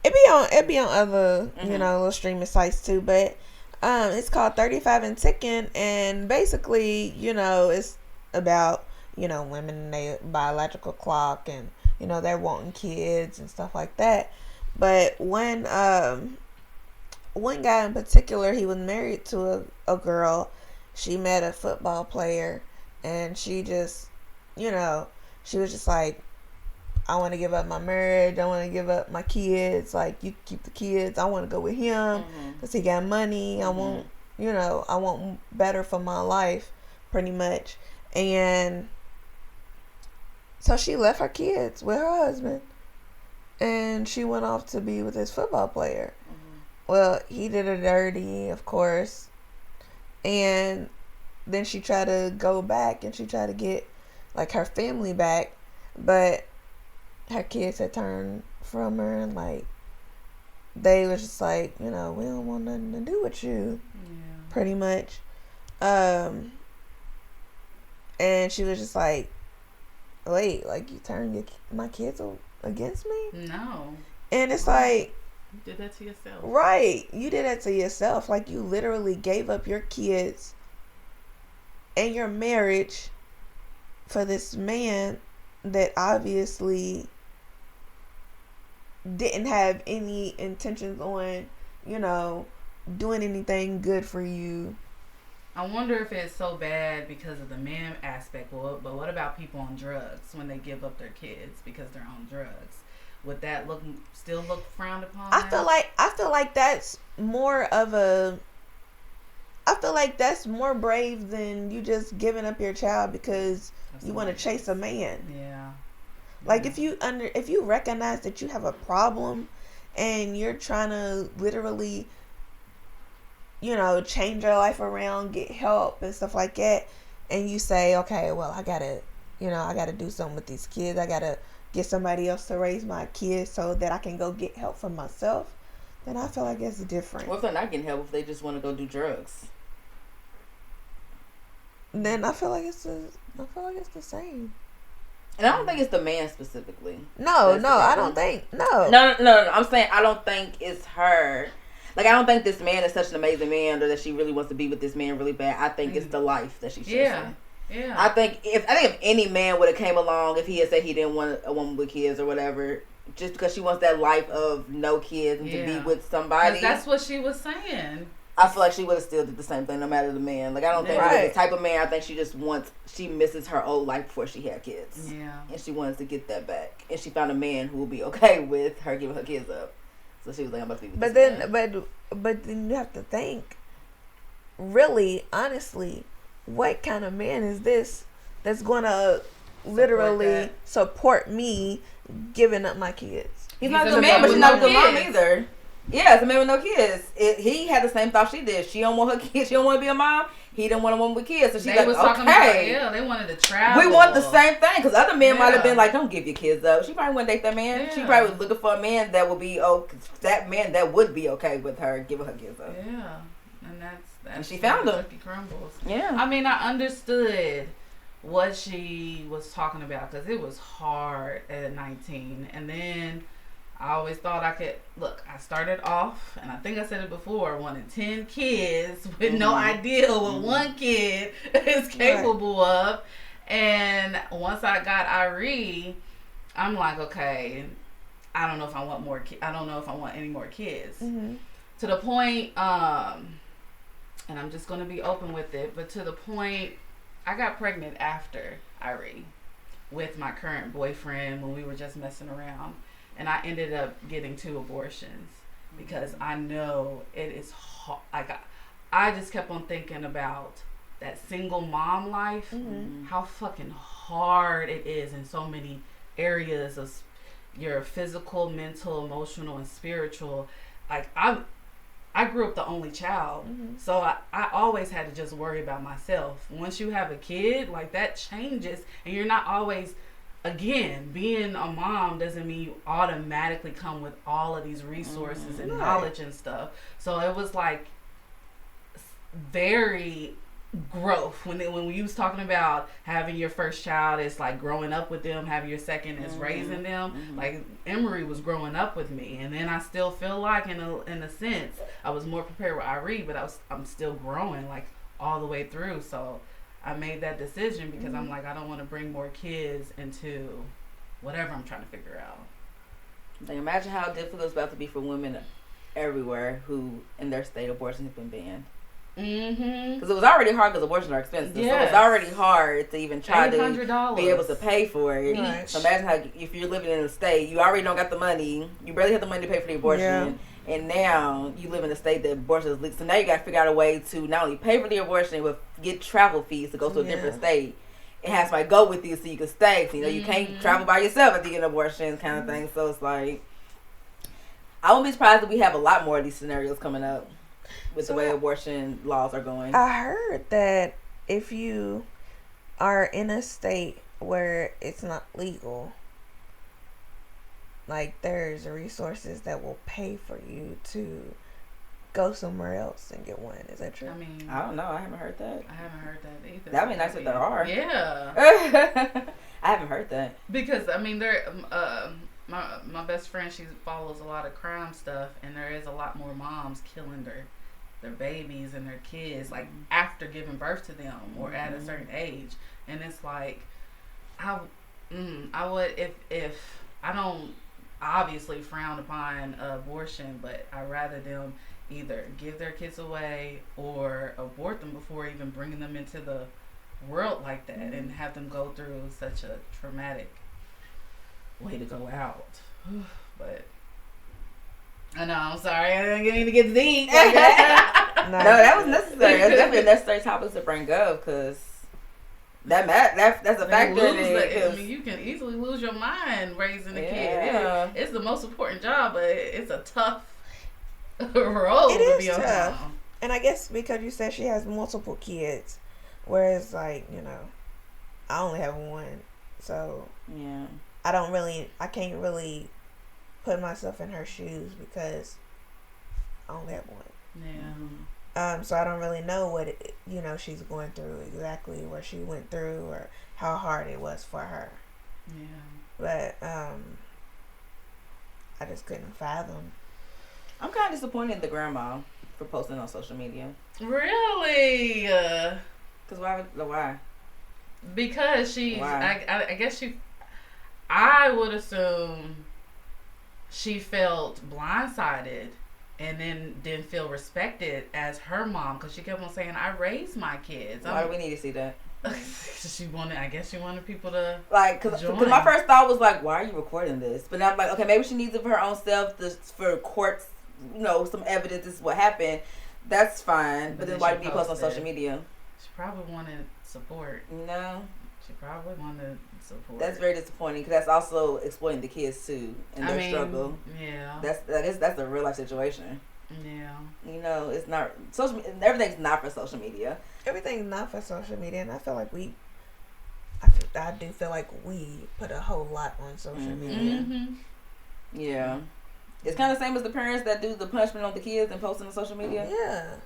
It be on other little streaming sites too, but it's called 35 and Ticking, and basically it's about women and their biological clock, and they're wanting kids and stuff like that. But one guy in particular, he was married to a girl. She met a football player, and she just, you know, she was just like, I want to give up my marriage. I want to give up my kids. Like, you keep the kids. I want to go with him because he got money. I want, you know, I want better for my life, pretty much. And so she left her kids with her husband, and she went off to be with this football player. Well, he did her dirty, of course. And then she tried to go back and she tried to get, like, her family back. But her kids had turned from her, and, like, they was just like, you know, we don't want nothing to do with you. Yeah. Pretty much. And she was just like, wait, like, you turned my kids against me? No. And it's like, you did that to yourself. Right. You did that to yourself. Like, you literally gave up your kids and your marriage for this man that obviously didn't have any intentions on, you know, doing anything good for you. I wonder if it's so bad because of the man aspect. Well, but what about people on drugs when they give up their kids because they're on drugs? Would that still look frowned upon? I feel like that's more of a. I feel like that's more brave than you just giving up your child because you want to chase a man. Yeah. Like, if you recognize that you have a problem, and you're trying to literally, you know, change your life around, get help and stuff like that, and you say, okay, well, I gotta do something with these kids. I gotta get somebody else to raise my kids so that I can go get help for myself, then I feel like it's different. What if they're not getting help if they just want to go do drugs? Then I feel like it's the same. And I don't think it's the man specifically. No, I don't think. No. No. I'm saying I don't think it's her. Like, I don't think this man is such an amazing man, or that she really wants to be with this man really bad. I think it's the life that she's chasing. Yeah. I think if any man would have came along, if he had said he didn't want a woman with kids or whatever, just because she wants that life of no kids and to be with somebody. That's what she was saying. I feel like she would have still did the same thing no matter the man. Like, I don't think she's the type of man. I think she misses her old life before she had kids. Yeah. And she wants to get that back. And she found a man who will be okay with her giving her kids up. So she was like, I'm about to be with this man. But then you have to think, really, honestly, what kind of man is this that's going to literally support me giving up my kids? He's not a good man, but she's not a good mom either. Yeah, it's a man with no kids. He had the same thought she did. She don't want her kids. She don't want to be a mom. He didn't want a woman with kids. So she's like, okay. They wanted to travel. We want the same thing. Because other men might have been like, don't give your kids up. She probably wouldn't date that man. Yeah. She probably was looking for a man that would be that man that would be okay with her giving her kids up. Yeah. And that's and she found him. Crumbles. Yeah. I mean, I understood what she was talking about because it was hard at 19. And then I always thought I could look. I started off, and I think I said it before, wanted 10 kids with no idea what one kid is capable of. And once I got Irie, I'm like, okay, I don't know if I want more. I don't know if I want any more kids. To the point, and I'm just gonna be open with it, but to the point, I got pregnant after Irie with my current boyfriend when we were just messing around. And I ended up getting 2 abortions because I know it is hard. Like, I just kept on thinking about that single mom life, how fucking hard it is in so many areas of your physical, mental, emotional, and spiritual. Like, I grew up the only child, so I always had to just worry about myself. Once you have a kid, like, that changes, and you're not always... Again, being a mom doesn't mean you automatically come with all of these resources and knowledge and stuff. So it was like very growth when we was talking about having your first child is like growing up with them, having your second is raising them. Like, Emery was growing up with me, and then I still feel like in a sense I was more prepared with Irie, but I'm still growing like all the way through. So I made that decision because I'm like, I don't want to bring more kids into whatever I'm trying to figure out. Like, imagine how difficult it's about to be for women everywhere who, in their state, abortion has been banned. Because it was already hard because abortions are expensive. Yes. So it's already hard to even try to be able to pay for it. Right. So imagine how, if you're living in a state, you already don't got the money. You barely have the money to pay for the abortion. Yeah. And now you live in a state that abortion is legal. So now you got to figure out a way to not only pay for the abortion, but get travel fees to go to a different state. And have somebody go with you so you can stay. So, you know, you can't travel by yourself if you get an abortion kind of thing. So it's like, I won't be surprised if we have a lot more of these scenarios coming up. With the way abortion laws are going. I heard that if you are in a state where it's not legal, like there's resources that will pay for you to go somewhere else and get one. Is that true? I mean, I don't know. I haven't heard that. I haven't heard that either. That'd be nice if there are. Yeah. I haven't heard that. Because, I mean, there, my best friend, she follows a lot of crime stuff, and there is a lot more moms killing their babies and their kids, like, after giving birth to them or at a certain age. And it's like, I would, if I don't obviously frown upon abortion, but I'd rather them either give their kids away or abort them before even bringing them into the world like that and have them go through such a traumatic way to go out. But I know, I'm sorry, I didn't mean to get deep. Like that. No, that was necessary. That's definitely a necessary topic to bring up because that's a factor. I mean, you can easily lose your mind raising a kid. It's the most important job, but it's a tough role to be on. Tough. And I guess because you said she has multiple kids, whereas like, you know, I only have one, so yeah, I can't really put myself in her shoes because I only have one. Yeah. So I don't really know what she's going through exactly, where she went through, or how hard it was for her. Yeah. But I just couldn't fathom. I'm kind of disappointed in the grandma for posting on social media. Really? Because why? Because she's. I guess she. I would assume she felt blindsided and then didn't feel respected as her mom, because she kept on saying, I raised my kids. Why do we need to see that? She wanted people to like, because my first thought was like, why are you recording this? But now I'm like, okay, maybe she needs it for her own self, for courts, some evidence, this is what happened. That's fine. But then why did you post on social media? She probably wanted support. No. She probably wanted support. That's very disappointing, because that's also exploiting the kids too in their struggle. Yeah. That's a real life situation. Yeah. It's not everything's not for social media. Everything's not for social media, and I feel like I do feel like we put a whole lot on social media. Mm-hmm. Yeah. It's kind of the same as the parents that do the punishment on the kids and post on social media. Yeah.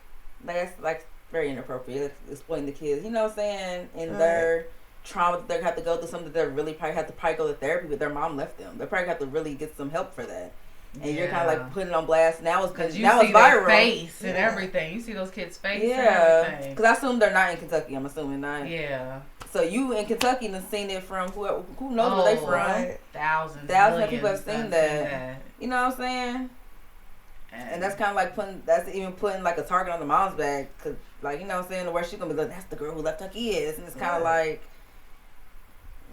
That's like very inappropriate. Exploiting the kids. You know what I'm saying? In their trauma that they have to go through, something that they really probably have to go to therapy, but their mom left them. They probably have to really get some help for that. And you're kind of like putting it on blast. Now it's viral. Their face and everything. You see those kids' face and everything. Because I assume they're not in Kentucky. I'm assuming not. Yeah. So you in Kentucky and seen it from who knows where they from? Right. Thousands of people have seen that. You know what I'm saying? And that's kind of like putting like a target on the mom's back, cause like, you know what I'm saying, where she's gonna be like, that's the girl who left her kids, and it's kind of like,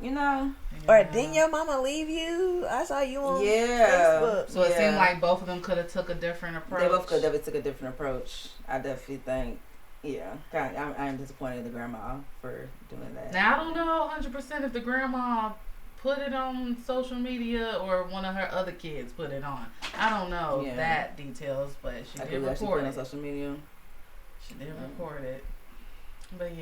or didn't your mama leave you? I saw you on Facebook. So it seemed like both of them could have took a different approach. They both could have took a different approach. I definitely think. Yeah, I'm disappointed in the grandma for doing that. Now I don't know 100% if the grandma put it on social media or one of her other kids put it on. I don't know that details, but she did record it on social media. She did record it. But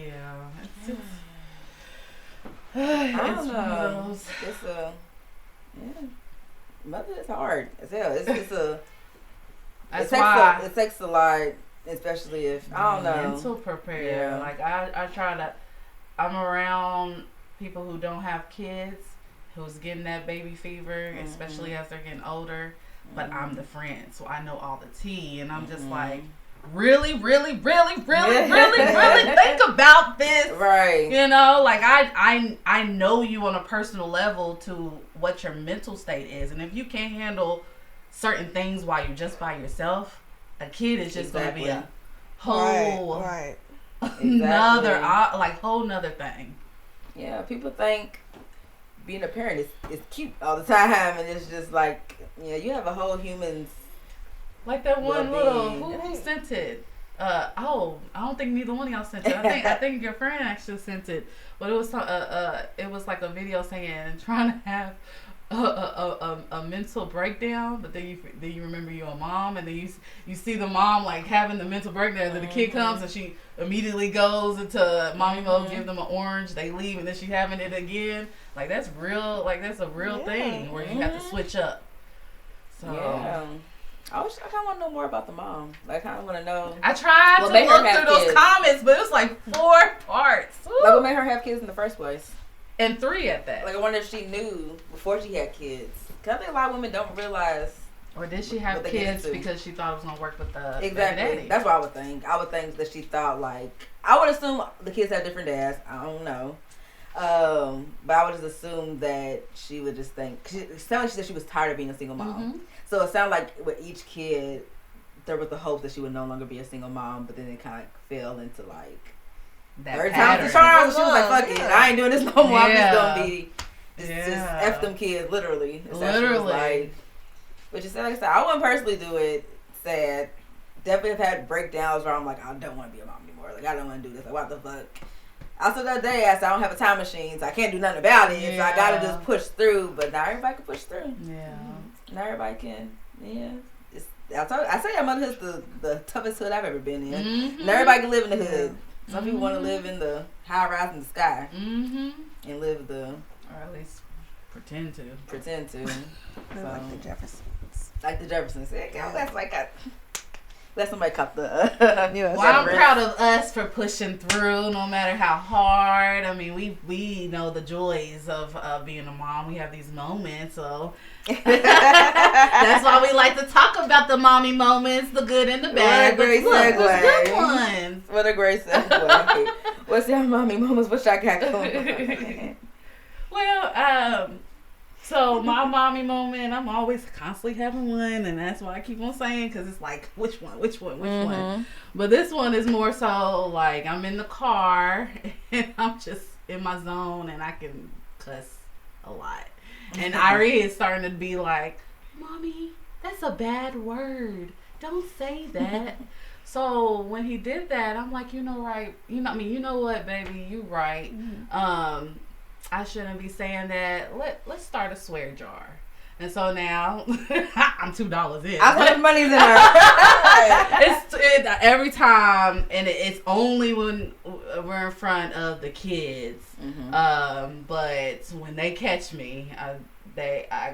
I don't know. Motherhood is hard as hell. It takes a lot. Especially if, I don't know. Mental prepare. Yeah. Like, I try to, I'm around people who don't have kids, who's getting that baby fever, especially as they're getting older. But I'm the friend, so I know all the tea. And I'm just like, really think about this. Right. You know, like I know you on a personal level to what your mental state is. And if you can't handle certain things while you're just by yourself, a kid is just going to be a whole another whole nother thing. Yeah, people think being a parent is cute all the time, and it's just like, you have a whole human's like that one little well-being. who sent it. I don't think neither one of y'all sent it. I think your friend actually sent it, but it was like a video saying trying to have a mental breakdown, but then you remember you're a mom, and then you see the mom like having the mental breakdown, and the kid comes and she immediately goes into mommy mode, give them an orange, they leave, and then she having it again. Like that's real. Like that's a real thing where you have to switch up. So. Yeah. I kind of want to know more about the mom. Like, I kind of want to know. I tried to look through those comments, but it was like 4 parts. Woo. Like, what made her have kids in the first place? And 3 at that. Like, I wonder if she knew before she had kids. Because I think a lot of women don't realize. Or did she have kids because she thought it was going to work with the exactly. Daddy? That's what I would think. I would think that she thought, like, I would assume the kids have different dads. I don't know. But I would just assume that she would just think. It sounded like she said she was tired of being a single mom. Mm-hmm. So it sounded like with each kid, there was the hope that she would no longer be a single mom, but then it kind of fell into like that third time's the charm. She was like, "Fuck it, I ain't doing this no more. I'm just gonna be just f them kids, literally." Like, which is like I said, I wouldn't personally do it. Sad. Definitely have had breakdowns where I'm like, I don't want to be a mom anymore. Like I don't want to do this. Like what the fuck. Also that day, I said I don't have a time machine, so I can't do nothing about it. So I gotta just push through. But not everybody can push through. Yeah. Not everybody can. Yeah. I say motherhood's the toughest hood I've ever been in. Mm-hmm. Not everybody can live in the hood. Some people want to live in the high rise in the sky. Mm-hmm. And live or at least pretend to. So, like the Jeffersons. Like the Jeffersons. Yeah, that's like let somebody cut the. Well, I'm proud of us for pushing through, no matter how hard. I mean, we know the joys of being a mom. We have these moments, so that's why we like to talk about the mommy moments, the good and the bad. What a great segue. Good ones. What a great segue. What's your mommy moments? What y'all got going? Well, so my mommy moment, I'm always constantly having one, and that's why I keep on saying, because it's like, which one? But this one is more so like I'm in the car, and I'm just in my zone, and I can cuss a lot. And Irie is starting to be like, Mommy, that's a bad word. Don't say that. So when he did that, I'm like, you know what, baby, you right. I shouldn't be saying that. Let's start a swear jar. And so now I'm $2 in. I put money's in her. It's every time, and it's only when we're in front of the kids. Mm-hmm. But when they catch me, I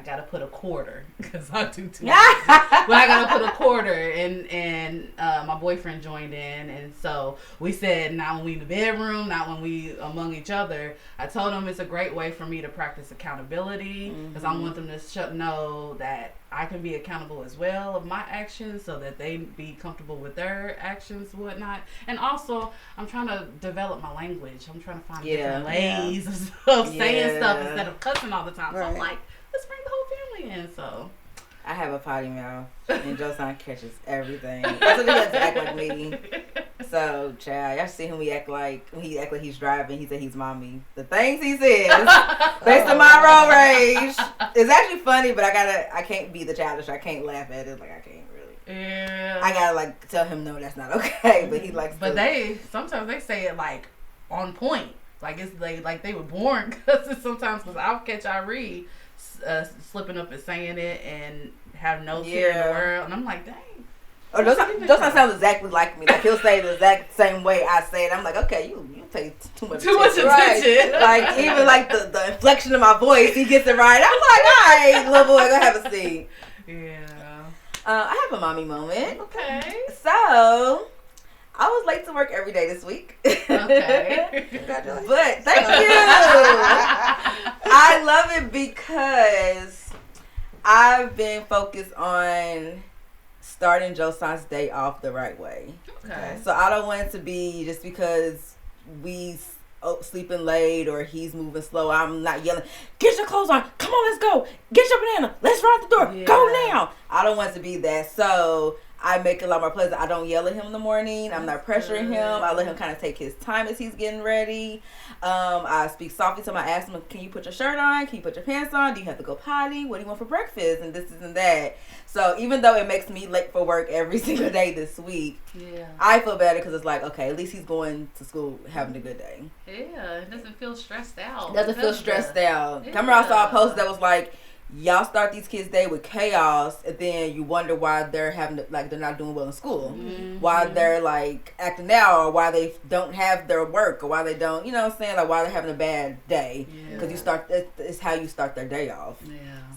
gotta put a quarter because I do too much. But I gotta put a quarter, and my boyfriend joined in, and so we said not when we in the bedroom, not when we among each other. I told him it's a great way for me to practice accountability because I want them to know that I can be accountable as well of my actions, so that they be comfortable with their actions and whatnot. And also, I'm trying to develop my language. I'm trying to find different ways of saying stuff instead of cussing all the time. So I'm like, let's bring the whole family in. So I have a potty mouth, and Josan catches everything. That's what he has to act like me. So, child, y'all see him. He act like he's driving. He said he's mommy. The things he says, based on my road rage, is actually funny. But I can't be the childish. I can't laugh at it. Like I can't really. Yeah. I gotta like tell him no, that's not okay. But he likes. But sometimes they say it like on point. Like it's like they were born because sometimes I'll catch Irie slipping up and saying it and have no care in the world, and I'm like, dang. Oh, those sound exactly like me. Like he'll say the exact same way I say it. I'm like, okay, you pay too much attention. Right. Like even like the inflection of my voice, he gets it right. I'm like, all right, little boy, go have a seat. Yeah. I have a mommy moment. Okay. So I was late to work every day this week. Okay. Congratulations. But thank you. I love it because I've been focused on starting Josan's day off the right way. Okay. So I don't want it to be just because we sleeping late or he's moving slow. I'm not yelling, get your clothes on, come on, let's go, get your banana, let's run out the door, go now. I don't want it to be that. So I make it a lot more pleasant. I don't yell at him in the morning. I'm not pressuring him. I let him kind of take his time as he's getting ready. I speak softly to him. I ask him, can you put your shirt on? Can you put your pants on? Do you have to go potty? What do you want for breakfast? And this and that. So even though it makes me late for work every single day this week, I feel better because it's like, okay, at least he's going to school having a good day. Yeah, it doesn't feel stressed out. Doesn't feel stressed out. Come around, I saw a post that was like, y'all start these kids' day with chaos, and then you wonder why they're having to, like, they're not doing well in school, why they're like acting out, or why they don't have their work, or why they don't, you know what I'm saying, like why they're having a bad day, because you start, it's how you start their day off.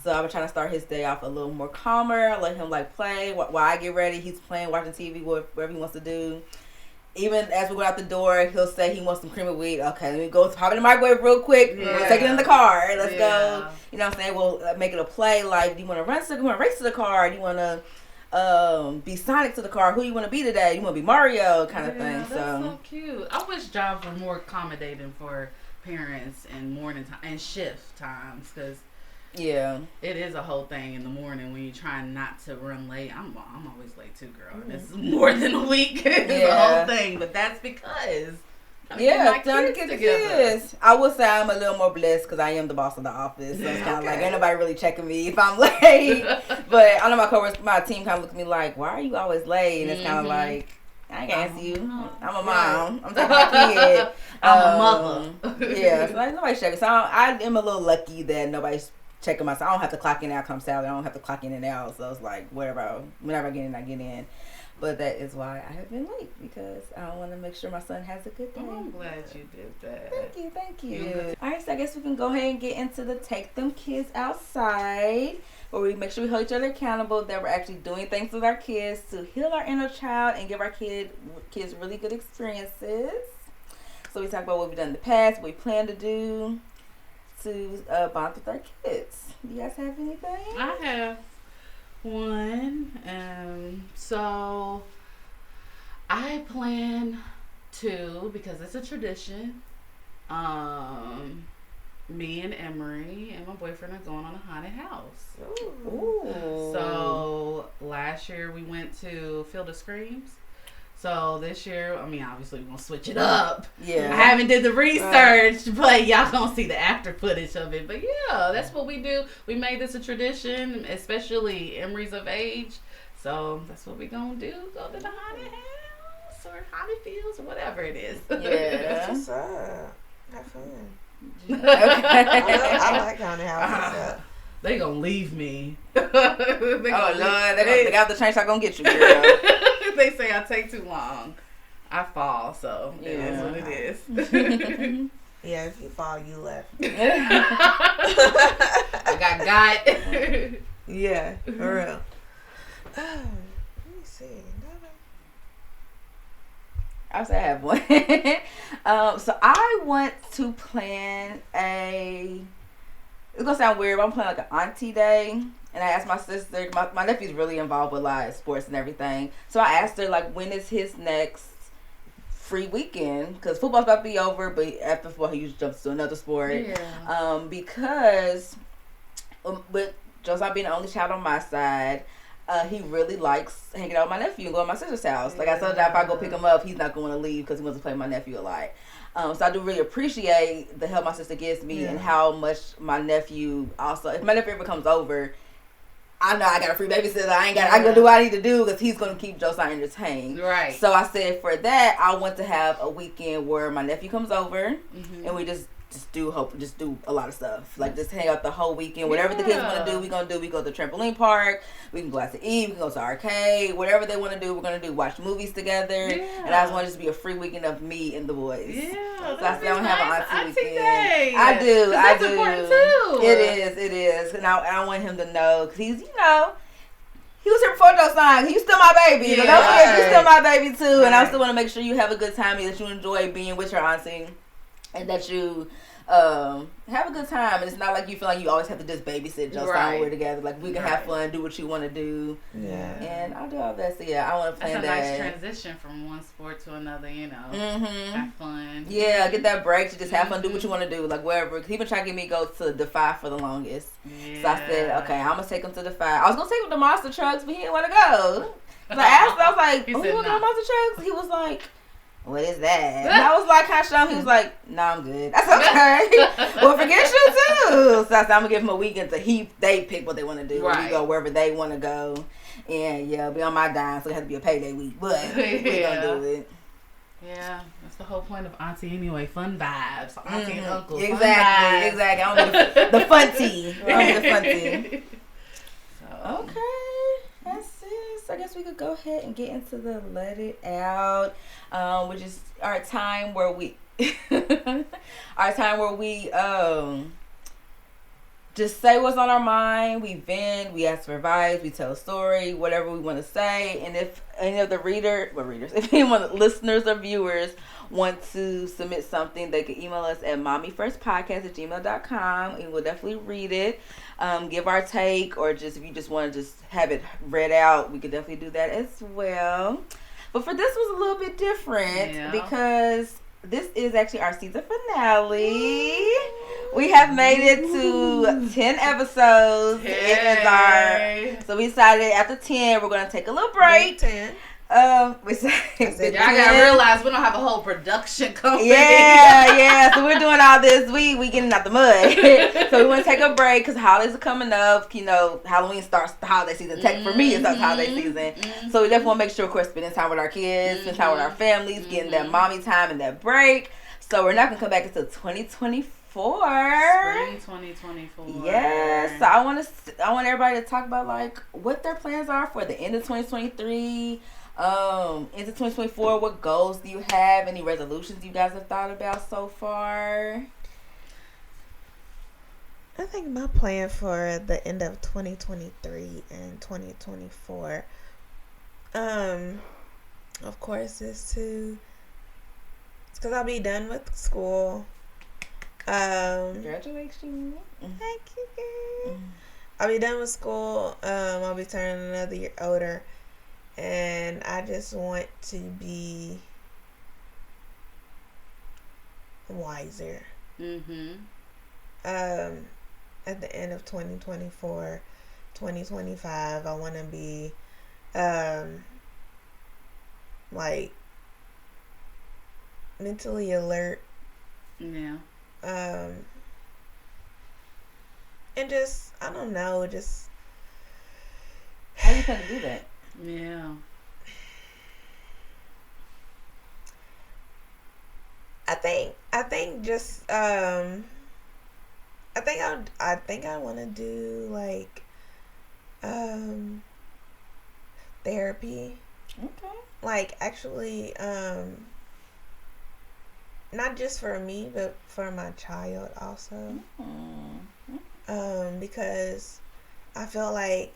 So I'm trying to start his day off a little more calmer. I let him like play while I get ready. He's playing, watching TV, whatever he wants to do. Even as we go out the door, he'll say he wants some cream of wheat. Okay, let me go hop in the microwave real quick. We'll take it in the car. Let's go. You know what I'm saying? We'll make it a play. Like, do you want to run? Do you want to race to the car? Do you want to be Sonic to the car? Who you want to be today? You want to be Mario? Kind of thing. That's so cute. I wish jobs were more accommodating for parents and morning time and shift times, because it is a whole thing in the morning when you're trying not to run late. I'm always late too, girl. And it's more than a week. It's a whole thing, but that's because trying to get the kids. I would say I'm a little more blessed because I am the boss of the office, so it's kind of like ain't nobody really checking me if I'm late. But I know my coworkers, my team kind of look at me like, why are you always late? And it's kind of like, I ain't gonna answer you. I'm a mom. I'm taking my kid. I'm a mother. So like nobody's checking. So I am a little lucky that nobody's checking myself. I don't have to clock in and out come Saturday. I don't have to clock in and out. So it's like whatever. Whenever I get in, I get in. But that is why I have been late, because I want to make sure my son has a good day. I'm glad you did that. Thank you. All right, so I guess we can go ahead and get into the take them kids outside, where we make sure we hold each other accountable, that we're actually doing things with our kids to heal our inner child and give our kids really good experiences. So we talk about what we've done in the past, what we plan to do to bond with our kids. Do you guys have anything? I have one. So I plan to, because it's a tradition, me and Emery and my boyfriend are going on a haunted house. Ooh. So last year we went to Field of Screams. So this year, I mean, obviously we're gonna switch it up. Yeah. I haven't did the research, but y'all gonna see the after footage of it. But yeah, that's what we do. We made this a tradition, especially Emery's of age. So that's what we gonna do. Go to the haunted house or haunted fields or whatever it is. Yeah. That's what's up. Have fun. Okay. I like haunted houses. They gonna leave me. Lord, they got the change. I'm gonna get you, girl. They say I take too long. I fall, so it is what it is. Yeah, if you fall, you left. I got. Yeah, for real. Let me see. I also have one. So I want to plan it's gonna sound weird, but I'm planning like an auntie day. And I asked my sister, my nephew's really involved with live sports and everything. So I asked her, like, when is his next free weekend? Because football's about to be over, but after football, he usually jumps to another sport. Yeah. Because with Josiah being the only child on my side, he really likes hanging out with my nephew and going to my sister's house. Like I told you, if I go pick him up, he's not going to leave because he wants to play with my nephew a lot. So I do really appreciate the help my sister gives me and how much my nephew also, if my nephew ever comes over, I know I got a free babysitter. I can do what I need to do because he's going to keep Josiah entertained. Right. So I said for that, I want to have a weekend where my nephew comes over and we just do a lot of stuff. Like just hang out the whole weekend. Whatever the kids want to do, we're going to do. We go to the trampoline park. We can go out to eat. We can go to arcade. Whatever they want to do, we're going to do. Watch movies together. Yeah. And I just want it to be a free weekend of me and the boys. Yeah. So I say I don't have an auntie weekend. Day. I do. That's important too. It is. And I want him to know because he's, he was here before Josiah. He's still my baby. Yeah. Don't forget, he's still my baby too. Right. And I still want to make sure you have a good time and that you enjoy being with your auntie. and that you have a good time, and it's not like you feel like you always have to just babysit just Right. we're together. Like we can have fun, do what you want to do, and I'll do all that. So yeah, I want to plan That's a that. nice transition from one sport to another. You know, Mm-hmm. have fun. Yeah, get that break to just have fun, do what you want to do, like wherever. He been trying to get me to go to Defy for the longest. Yeah. So I said, okay, I'm gonna take him to Defy. I was gonna take him to Monster Trucks, but he didn't want to go. So I asked him, I was like, He "Oh, said you want to go nah. to Monster Trucks?" He was like, "What is that?" And I was like, kind of shocked. He was like, "Nah, I'm good." That's okay. Well, forget you too. So I said, I'm gonna give him a weekend to they pick what they want to do. Right. We go wherever they want to go, and yeah, be on my dime. So it has to be a payday week, but we Yeah. gonna do it. Yeah, that's the whole point of auntie anyway. Fun vibes, auntie and uncle. Exactly, fun vibes. exactly. I don't need the fun tea. I don't need the fun tea. So, Okay, that's it. So I guess we could go ahead and get into the let it out, which is our time where we, just say what's on our mind. We vent, we ask for advice, we tell a story, whatever we want to say. And if any of the if anyone, listeners or viewers want to submit something, they can email us at mommyfirstpodcast@gmail.com, and we'll definitely read it. Give our take, or just if you just want to just have it read out, we could definitely do that as well. But for this was a little bit different because this is actually our season finale. We have made it to 10 episodes. Yay. So we decided after 10 we're gonna take a little break. 10. We said y'all gotta realize we don't have a whole production company. Yeah. So we're doing all this. We getting out the mud. So we want to take a break because holidays are coming up. You know, Halloween starts the holiday season. For me, it starts holiday season. So we definitely want to make sure, of course, spending time with our kids, spending time with our families, getting that mommy time and that break. So we're not gonna come back until 2024. Spring 2024. Yes. So I want everybody to talk about like what their plans are for the end of 2023. Into 2024, what goals do you have? Any resolutions you guys have thought about so far? I think my plan for the end of 2023 and 2024, of course, is because I'll be done with school. Congratulations. Thank you, girl. I'll be done with school. I'll be turning another year older. And I just want to be wiser. At the end of 2024, 2025, I want to be, like, mentally alert. Yeah. And just, I don't know, just. How you plan to do that? Yeah. I think just I think I want to do like therapy. Okay. Like actually not just for me but for my child also. Because I feel like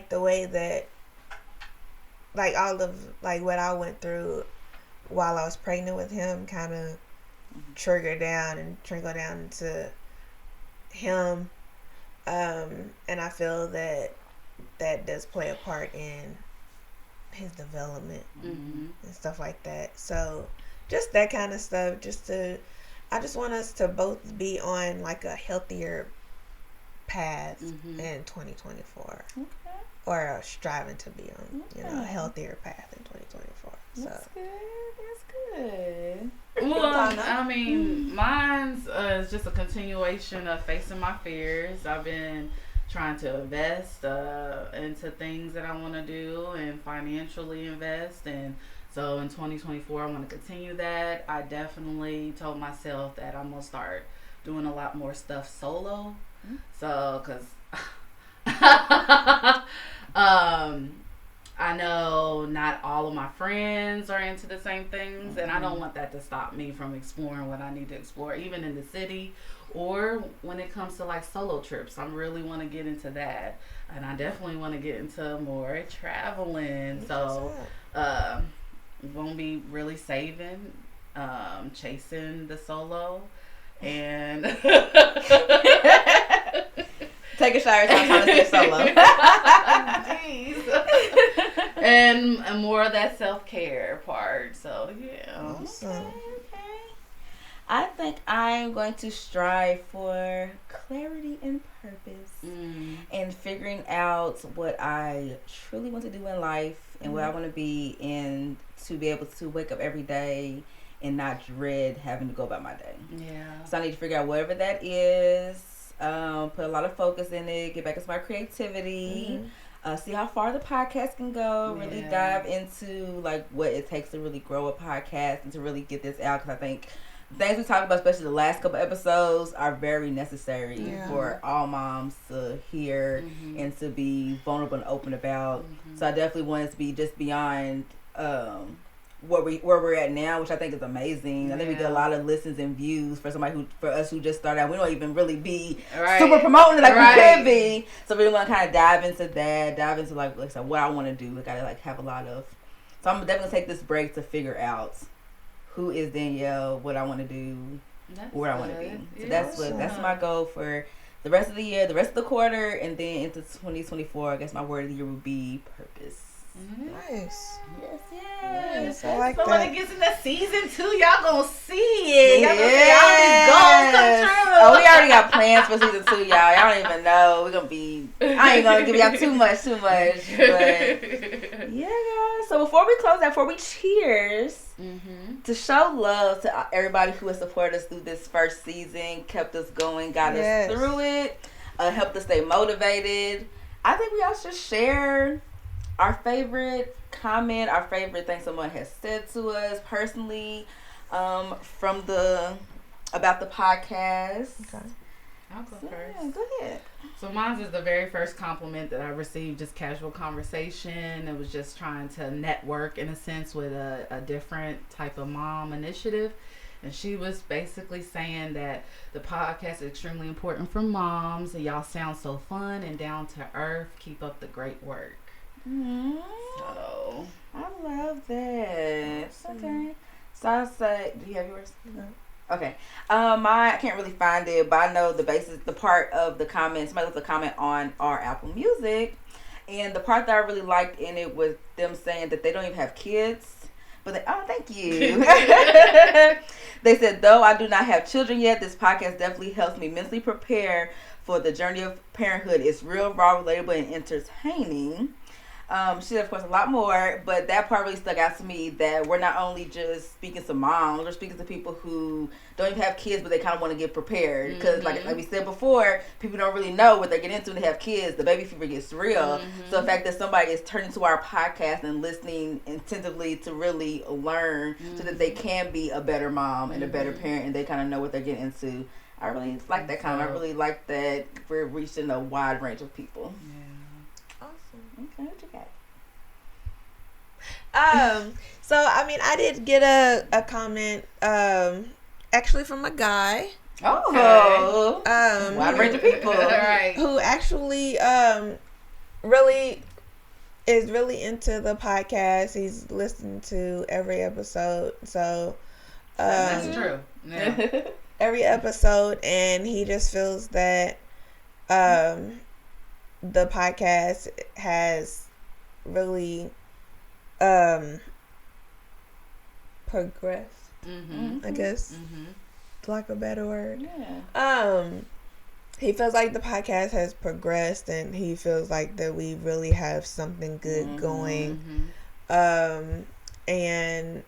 the way that like all of like what I went through while I was pregnant with him kind of trickled down to him, and I feel that does play a part in his development and stuff like that. So just that kind of stuff, I just want us to both be on like a healthier path in 2024. Okay. Or striving to be on, a healthier path in 2024. That's good. That's good. Well, I mean, mine's is just a continuation of facing my fears. I've been trying to invest into things that I want to do and financially invest. And so in 2024, I want to continue that. I definitely told myself that I'm going to start doing a lot more stuff solo. So, because I know not all of my friends are into the same things, and I don't want that to stop me from exploring what I need to explore, even in the city or when it comes to like solo trips. I really want to get into that, and I definitely want to get into more traveling. So, won't be really saving chasing the solo, and Take a shower. Time to say solo. Jeez. and more of that self-care part. So yeah. Awesome. Okay. I think I'm going to strive for clarity and purpose and figuring out what I truly want to do in life and what I want to be, and to be able to wake up every day and not dread having to go about my day. Yeah. So I need to figure out whatever that is, put a lot of focus in it, get back into my creativity, see how far the podcast can go, really dive into like what it takes to really grow a podcast and to really get this out, because I think things we talk about, especially the last couple episodes, are very necessary for all moms to hear and to be vulnerable and open about. So I definitely want it to be just beyond where we're at now, which I think is amazing. I think we get a lot of listens and views for us who just started out. We don't even really be super promoting it like we could be. So we want to kind of dive into that, dive into like I said, what I want to do. We gotta like have a lot of. So I'm definitely gonna take this break to figure out who is Danielle, what I want to do, where I want to be. So that's my goal for the rest of the year, the rest of the quarter, and then into 2024. I guess my word of the year would be purpose. Nice. Yes. I like So that. when it gets into season 2, y'all gonna see it. Y'all gonna see all these goals come true. Oh, we already got plans for season 2, y'all. Y'all don't even know. We're gonna be. I ain't gonna give y'all too much. But yeah, guys. So before we close out, before we cheers, to show love to everybody who has supported us through this first season, kept us going, got us through it, helped us stay motivated. I think we all should share our favorite comment, our favorite thing someone has said to us personally, about the podcast. Okay. I'll go first. Yeah, go ahead. So mine is the very first compliment that I received, just casual conversation. It was just trying to network in a sense with a different type of mom initiative. And she was basically saying that the podcast is extremely important for moms, and y'all sound so fun and down to earth. Keep up the great work. So I love that. Okay. So I say, do you have yours? No. Okay. I can't really find it, but I know the part of the comment. Somebody left a comment on our Apple Music, and the part that I really liked in it was them saying that they don't even have kids. But thank you. They said, though I do not have children yet, this podcast definitely helps me mentally prepare for the journey of parenthood. It's real, raw, relatable, and entertaining. She said, of course, a lot more, but that part really stuck out to me, that we're not only just speaking to moms, we're speaking to people who don't even have kids, but they kind of want to get prepared. Because, like we said before, people don't really know what they get into when they have kids. The baby fever gets real. So the fact that somebody is turning to our podcast and listening attentively to really learn so that they can be a better mom and a better parent, and they kind of know what they're getting into. I really like that comment. I really like that we're reaching a wide range of people. Awesome. Okay, what you got? So I mean, I did get a comment, actually from a guy. Oh, wide range of people. right. Who actually really is really into the podcast. He's listened to every episode. So That's true. Yeah. every episode, and he just feels that the podcast has really progressed, I guess, for lack of a better word. Yeah. He feels like the podcast has progressed, and he feels like that we really have something good going, and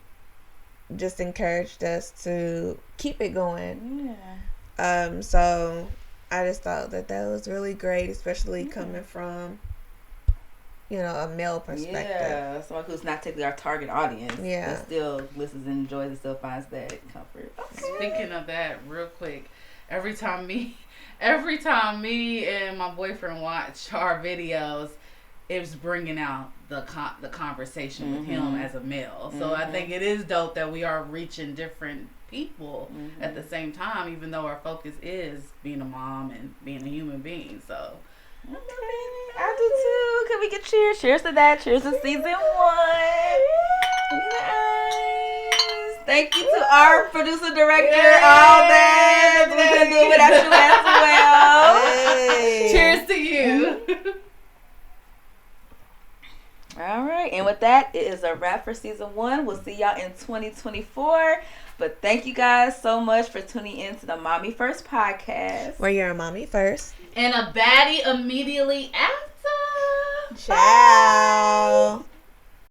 just encouraged us to keep it going. Yeah. So I just thought that was really great, especially coming from, a male perspective. Yeah, someone who's not technically our target audience. Yeah. But still listens and enjoys and still finds that comfort. Okay. Speaking of that, real quick, every time me and my boyfriend watch our videos, it's bringing out the conversation with him as a male. So I think it is dope that we are reaching different people at the same time, even though our focus is being a mom and being a human being. So Okay, I do too. Can we get cheers? Cheers to that. Cheers to season 1. Nice. Thank you to our producer, director, all that. We couldn't do it without you as well. Hey. Cheers to you. All right. And with that, it is a wrap for season 1. We'll see y'all in 2024. But thank you guys so much for tuning in to the Mommy First podcast. Where you're a mommy first. And a baddie immediately after. Ciao.